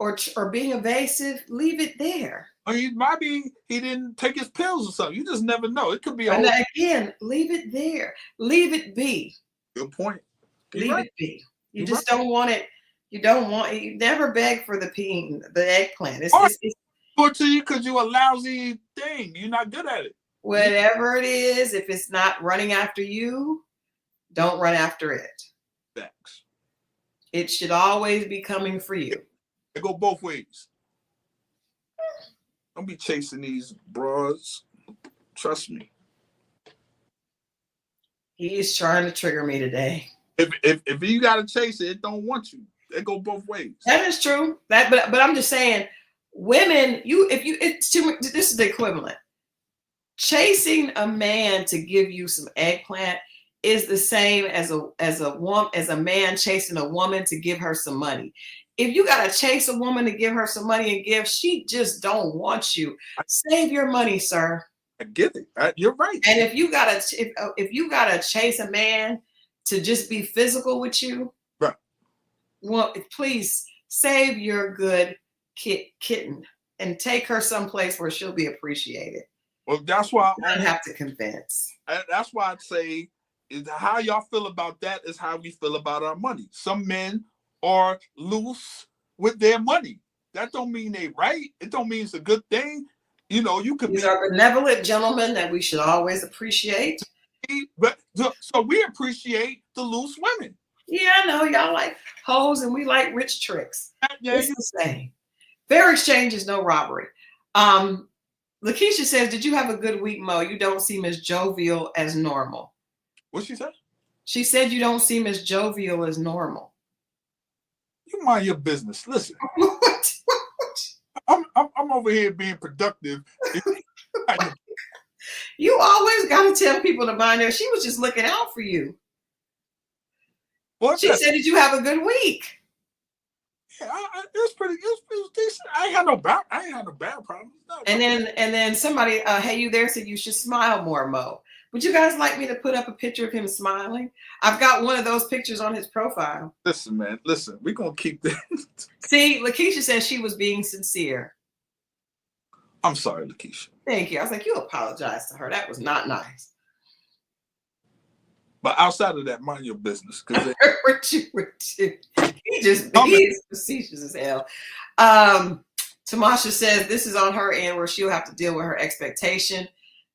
or being evasive, leave it there. Or maybe he didn't take his pills or something. You just never know. It could be again, leave it there. Leave it be. Good point. Leave it be. You just don't want it. You never beg for the eggplant. It's put to you because you're a lousy thing. You're not good at it. Whatever it is, if it's not running after you, don't run after it. Thanks. It should always be coming for you. It go both ways. Don't be chasing these bras. Trust me. He is trying to trigger me today. If you gotta chase it, it don't want you. It go both ways. That is true. But I'm just saying, women, this is the equivalent. Chasing a man to give you some eggplant is the same as a man chasing a woman to give her some money. If you gotta chase a woman to give her some money and give, she just don't want you. Save your money, sir. I get it. You're right. And if you gotta chase a man to just be physical with you, right? Well, please save your good kitten and take her someplace where she'll be appreciated. Well, that's why I don't have to convince. That's why I'd say is how y'all feel about that is how we feel about our money. Some men are loose with their money. That don't mean they right. It don't mean it's a good thing. You know, you could These are benevolent gentlemen that we should always appreciate. But so we appreciate the loose women. Yeah, I know y'all like hoes and we like rich tricks. Yeah, it's the same. Fair exchange is no robbery. Lakeisha says, "Did you have a good week, Mo? You don't seem as jovial as normal." What she said? She said you don't seem as jovial as normal. You mind your business. Listen. What? I'm over here being productive. You always got to tell people to mind their. She was just looking out for you. She said, "Did you have a good week?" Yeah, it was pretty. It was decent. I ain't had no bad problems. No, and then somebody, hey, you there, said you should smile more, Mo. Would you guys like me to put up a picture of him smiling? I've got one of those pictures on his profile. Listen, man. Listen, we're gonna keep that. See, Lakeisha says she was being sincere. I'm sorry, Lakeisha. Thank you. I was like, you apologize to her. That was not nice. But outside of that, mind your business. Because he's facetious as hell. Tamasha says this is on her end where she'll have to deal with her expectation.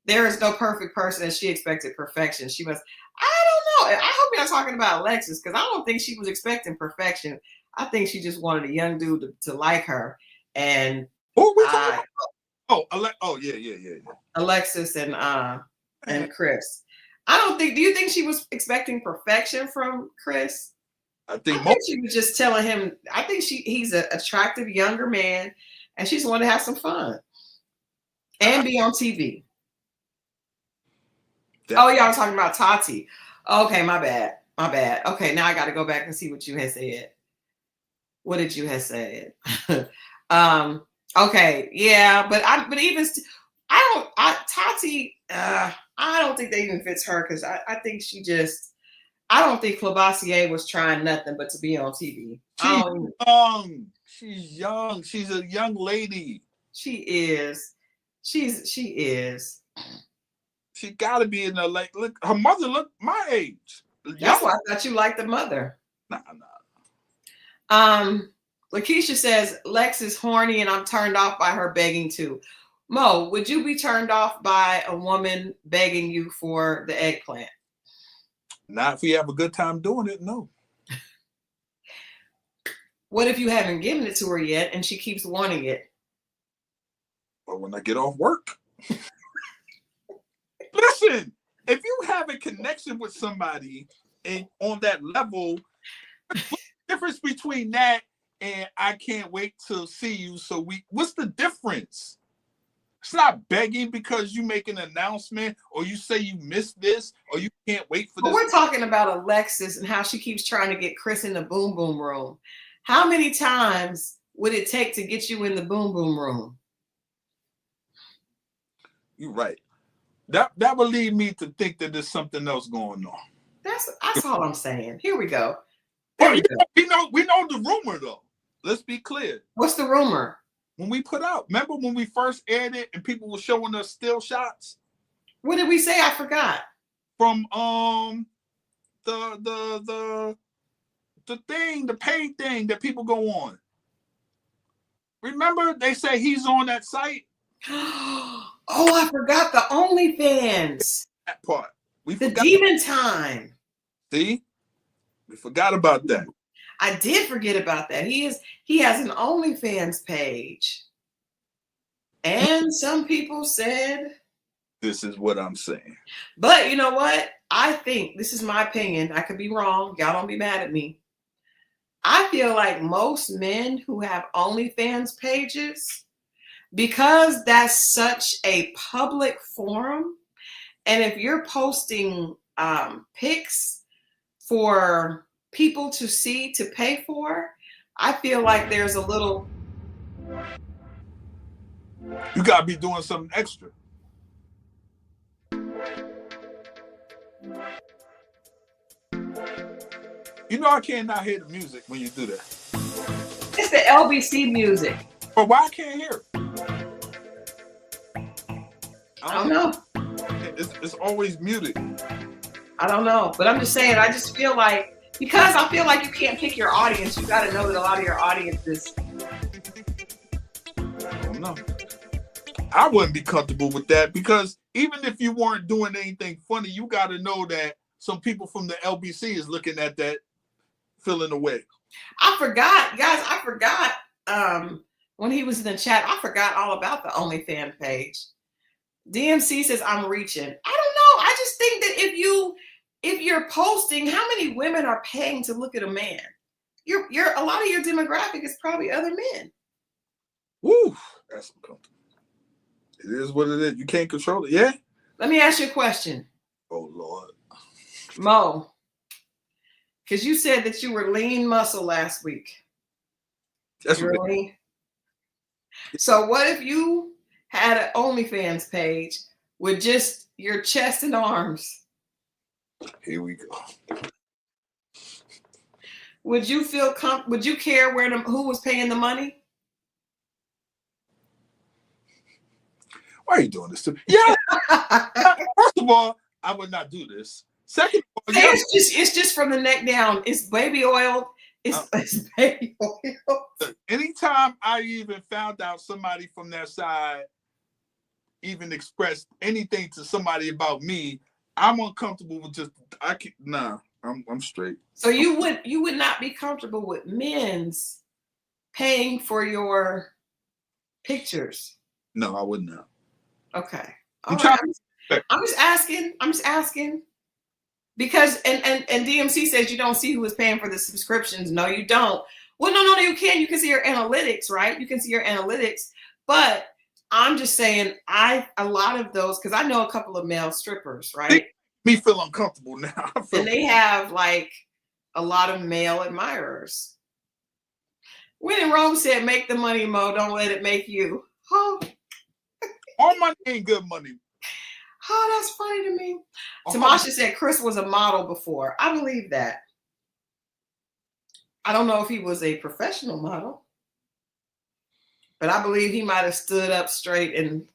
There is no perfect person and she expected perfection. She must, I don't know. I hope you're not talking about Alexis because I don't think she was expecting perfection. I think she just wanted a young dude to like her. And yeah. Alexis and Chris. Do you think she was expecting perfection from Chris? I think she was just telling him, I think he's an attractive younger man and she just wanted to have some fun and be on TV. Oh, y'all talking about Tati. Okay, my bad. My bad. Okay, now I got to go back and see what you had said. What did you have said? Okay, yeah, but even Tati, I don't think that even fits her because I think she just I don't think Clavacia was trying nothing but to be on TV. She's young. She's young. She's a young lady. She is. She is. She got to be in the like. Look, her mother look my age. That's why I thought you liked the mother. Nah. Lakeisha says Lex is horny and I'm turned off by her begging too. Mo, would you be turned off by a woman begging you for the eggplant? Not if we have a good time doing it, no. What if you haven't given it to her yet and she keeps wanting it? But when I get off work. Listen, if you have a connection with somebody and on that level, what's the difference between that and I can't wait to see you? So what's the difference? It's not begging because you make an announcement or you say you missed this or you can't wait for this. But we're talking about Alexis and how she keeps trying to get Chris in the boom boom room. How many times would it take to get you in the boom boom room? You're right. That would lead me to think that there's something else going on. That's all I'm saying. Here we go. We know the rumor though. Let's be clear. What's the rumor? When we put out, remember when we first aired it and people were showing us still shots? What did we say? I forgot. From the thing, the paid thing that people go on. Remember they say he's on that site? Oh, I forgot the OnlyFans. That part. We the forgot. Demon Time. See? We forgot about that. I did forget about that. He has an OnlyFans page. And some people said this is what I'm saying. But you know what? I think this is my opinion. I could be wrong. Y'all don't be mad at me. I feel like most men who have OnlyFans pages, because that's such a public forum, and if you're posting pics for people to see to pay for, I feel like there's a little. You gotta be doing something extra. You know I can't not hear the music when you do that. It's the LBC music. But why I can't hear it? I don't know. It's always muted. I don't know. But I'm just saying, I just feel like, because I feel like you can't pick your audience, you got to know that a lot of your audience is. I don't know. I wouldn't be comfortable with that because even if you weren't doing anything funny, you got to know that some people from the LBC is looking at that, feeling away. I forgot, guys. I forgot when he was in the chat. I forgot all about the OnlyFans page. DMC says I'm reaching. I don't know. I just think that if you're posting, how many women are paying to look at a man? You're a lot of your demographic is probably other men. Woo, that's uncomfortable. It is what it is. You can't control it. Yeah. Let me ask you a question. Oh Lord. Mo, because you said that you were lean muscle last week. That's lean. So what if you had an OnlyFans page with just your chest and arms? Here we go. Would you feel would you care who was paying the money? Why are you doing this to me? Yeah. First of all, I would not do this. Second of all, it's just from the neck down. It's baby oil. It's baby oil. Anytime I even found out somebody from that side even expressed anything to somebody about me, I'm uncomfortable with just I'm straight. So you would not be comfortable with men's paying for your pictures? No, I would not. Okay. I'm just asking. Because and DMC says you don't see who is paying for the subscriptions. No, you don't. Well, no, you can. You can see your analytics, right? You can see your analytics. But I'm just saying, a lot of those, because I know a couple of male strippers, right? me feel uncomfortable now. And they have like a lot of male admirers. When in Rome said, make the money, Mo, don't let it make you. Oh, all money ain't good money. Oh, that's funny to me. Tamasha said Chris was a model before. I believe that. I don't know if he was a professional model, but I believe he might have stood up straight and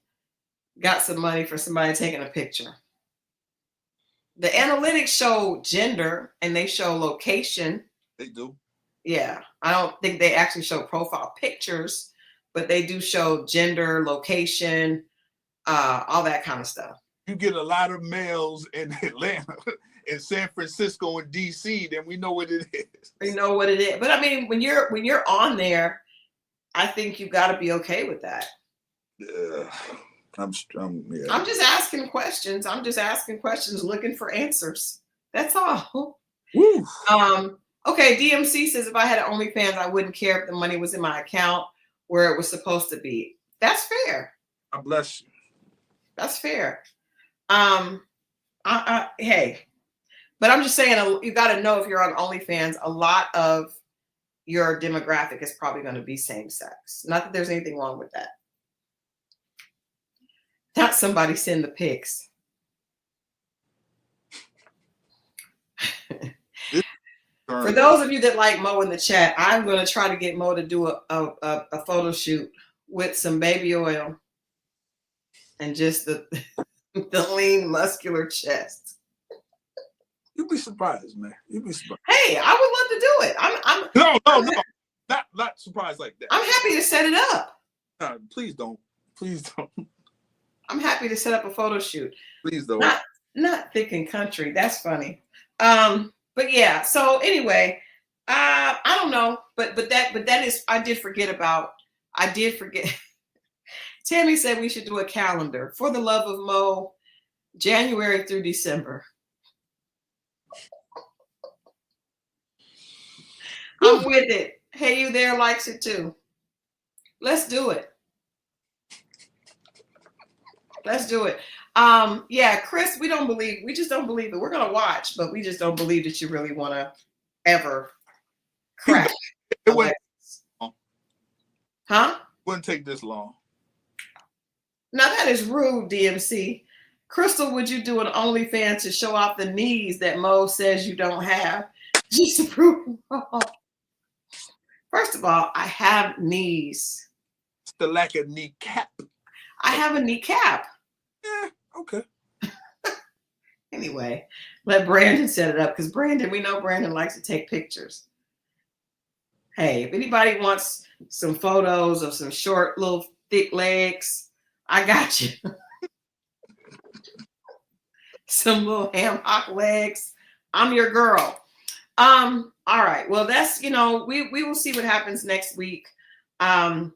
got some money for somebody taking a picture. The analytics show gender and they show location. They do. Yeah. I don't think they actually show profile pictures, but they do show gender, location, all that kind of stuff. You get a lot of males in Atlanta, in San Francisco, and DC, then we know what it is. We know what it is. But I mean, when you're on there, I think you got to be okay with that. Yeah. I'm just asking questions. I'm just asking questions, looking for answers. That's all. Woo. Okay, DMC says if I had an OnlyFans, I wouldn't care if the money was in my account where it was supposed to be. That's fair. God bless you. That's fair. Hey, but I'm just saying, you got to know if you're on OnlyFans, a lot of your demographic is probably going to be same sex. Not that there's anything wrong with that. Not somebody send the pics. For those of you that like Mo in the chat, I'm going to try to get Mo to do a photo shoot with some baby oil and just the lean, muscular chest. You'd be surprised, man. You'd be surprised. Hey, I would love to do it. I'm no. Not surprised like that. I'm happy to set it up. Please don't. Please don't. I'm happy to set up a photo shoot. Please don't. Not thick and country. That's funny. But yeah. So anyway, I don't know, but that is I did forget. Tammy said we should do a calendar for the love of Mo, January through December. I'm with it. Hey, you there likes it too. Let's do it. Let's do it. Yeah, Chris, we just don't believe it. We're gonna watch, but we just don't believe that you really want to ever crack. It wouldn't. Huh? Wouldn't take this long. Now that is rude, DMC. Christal, would you do an OnlyFans to show off the knees that Mo says you don't have? Just to prove him wrong. First of all, I have knees. It's the lack of kneecap. I have a kneecap. Yeah, okay. Anyway, let Brandon set it up because we know Brandon likes to take pictures. Hey, if anybody wants some photos of some short, little, thick legs, I got you. Some little ham hock legs. I'm your girl. All right. Well, that's, we will see what happens next week. But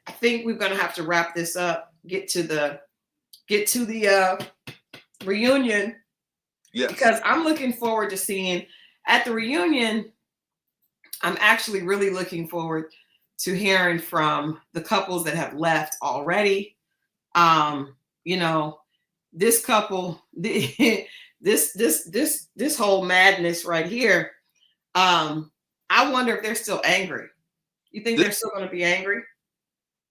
I think we're going to have to wrap this up, get to the reunion. Yes. Because I'm looking forward to seeing at the reunion. I'm actually really looking forward to hearing from the couples that have left already. This couple, this whole madness right here. I wonder if they're still angry. You think they're still going to be angry?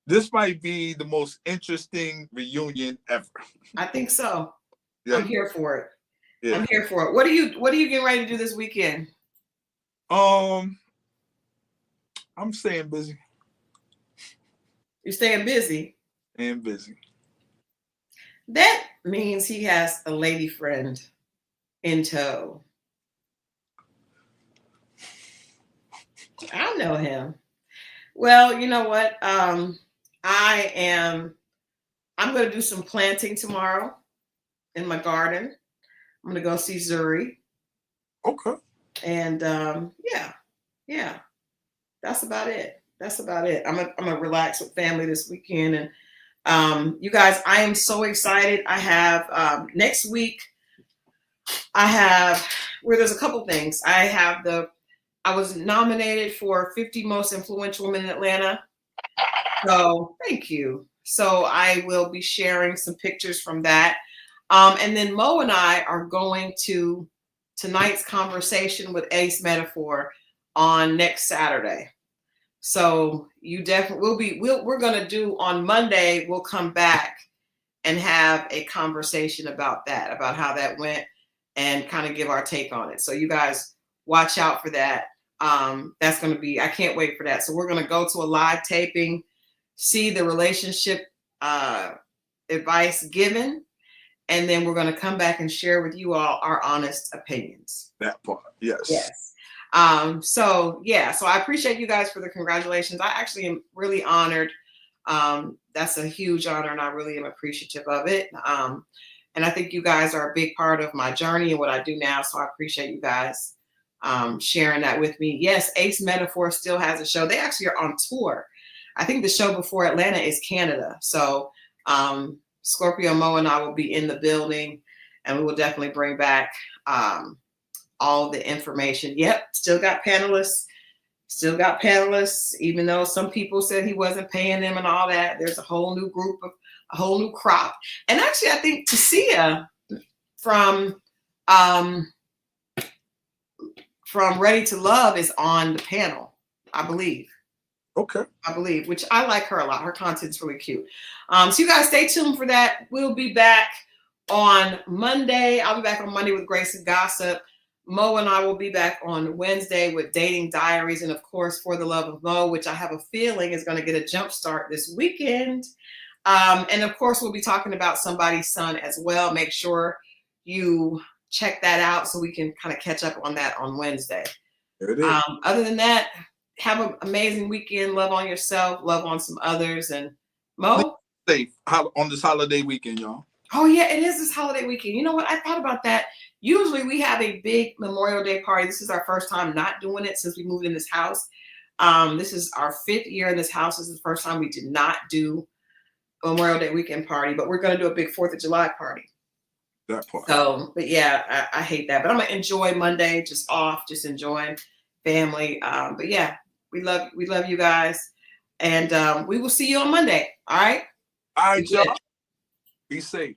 This might be the most interesting reunion ever. I think so. Yeah. I'm here for it. Yeah. I'm here for it. What are you getting ready to do this weekend? I'm staying busy. You're staying busy? Staying busy. That means he has a lady friend in tow. I know him. Well, you know what? I'm going to do some planting tomorrow in my garden. I'm going to go see Zuri. Okay. And yeah, that's about it. I'm gonna relax with family this weekend. And you guys, I am so excited. I have next week, there's a couple things. I was nominated for 50 most influential women in Atlanta. So thank you. So I will be sharing some pictures from that. And then Mo and I are going to tonight's conversation with Ace Metaphor on next Saturday. So you definitely we're going to do on Monday. We'll come back and have a conversation about that, about how that went, and kind of give our take on it. So you guys watch out for that. That's going to be, I can't wait for that. So we're going to go to a live taping, see the relationship advice given, and then we're going to come back and share with you all our honest opinions. That part, yes. Yes. So I appreciate you guys for the congratulations. I actually am really honored. That's a huge honor, and I really am appreciative of it. And I think you guys are a big part of my journey and what I do now. So I appreciate you guys sharing that with me. Yes, Ace Metaphor still has a show. They actually are on tour. I think the show before Atlanta is Canada. So Scorpio, Mo, and I will be in the building, and we will definitely bring back all the information. Yep, still got panelists, even though some people said he wasn't paying them and all that. There's a whole new group of a whole new crop. And actually, I think Tasia from Ready to Love is on the panel, I believe. Okay. I believe, which I like her a lot. Her content's really cute. So you guys stay tuned for that. We'll be back on Monday. I'll be back on Monday with Grace and Gossip. Mo and I will be back on Wednesday with Dating Diaries, and of course, For the Love of Mo, which I have a feeling is going to get a jump start this weekend. And of course, we'll be talking about Somebody's Son as well. Make sure you check that out so we can kind of catch up on that on Wednesday. There it is. Other than that, have an amazing weekend. Love on yourself, love on some others. And Mo? Safe on this holiday weekend, y'all. Oh, yeah, it is this holiday weekend. You know what? I thought about that. Usually we have a big Memorial Day party. This is our first time not doing it since we moved in this house. This is our 5th year in this house. This is the first time we did not do a Memorial Day weekend party, but we're going to do a big 4th of July party. That part. So, but yeah, I hate that. But I'm going to enjoy Monday, just off, just enjoying family. But yeah, we love you guys. And we will see you on Monday. All right? All right, y'all. Be safe.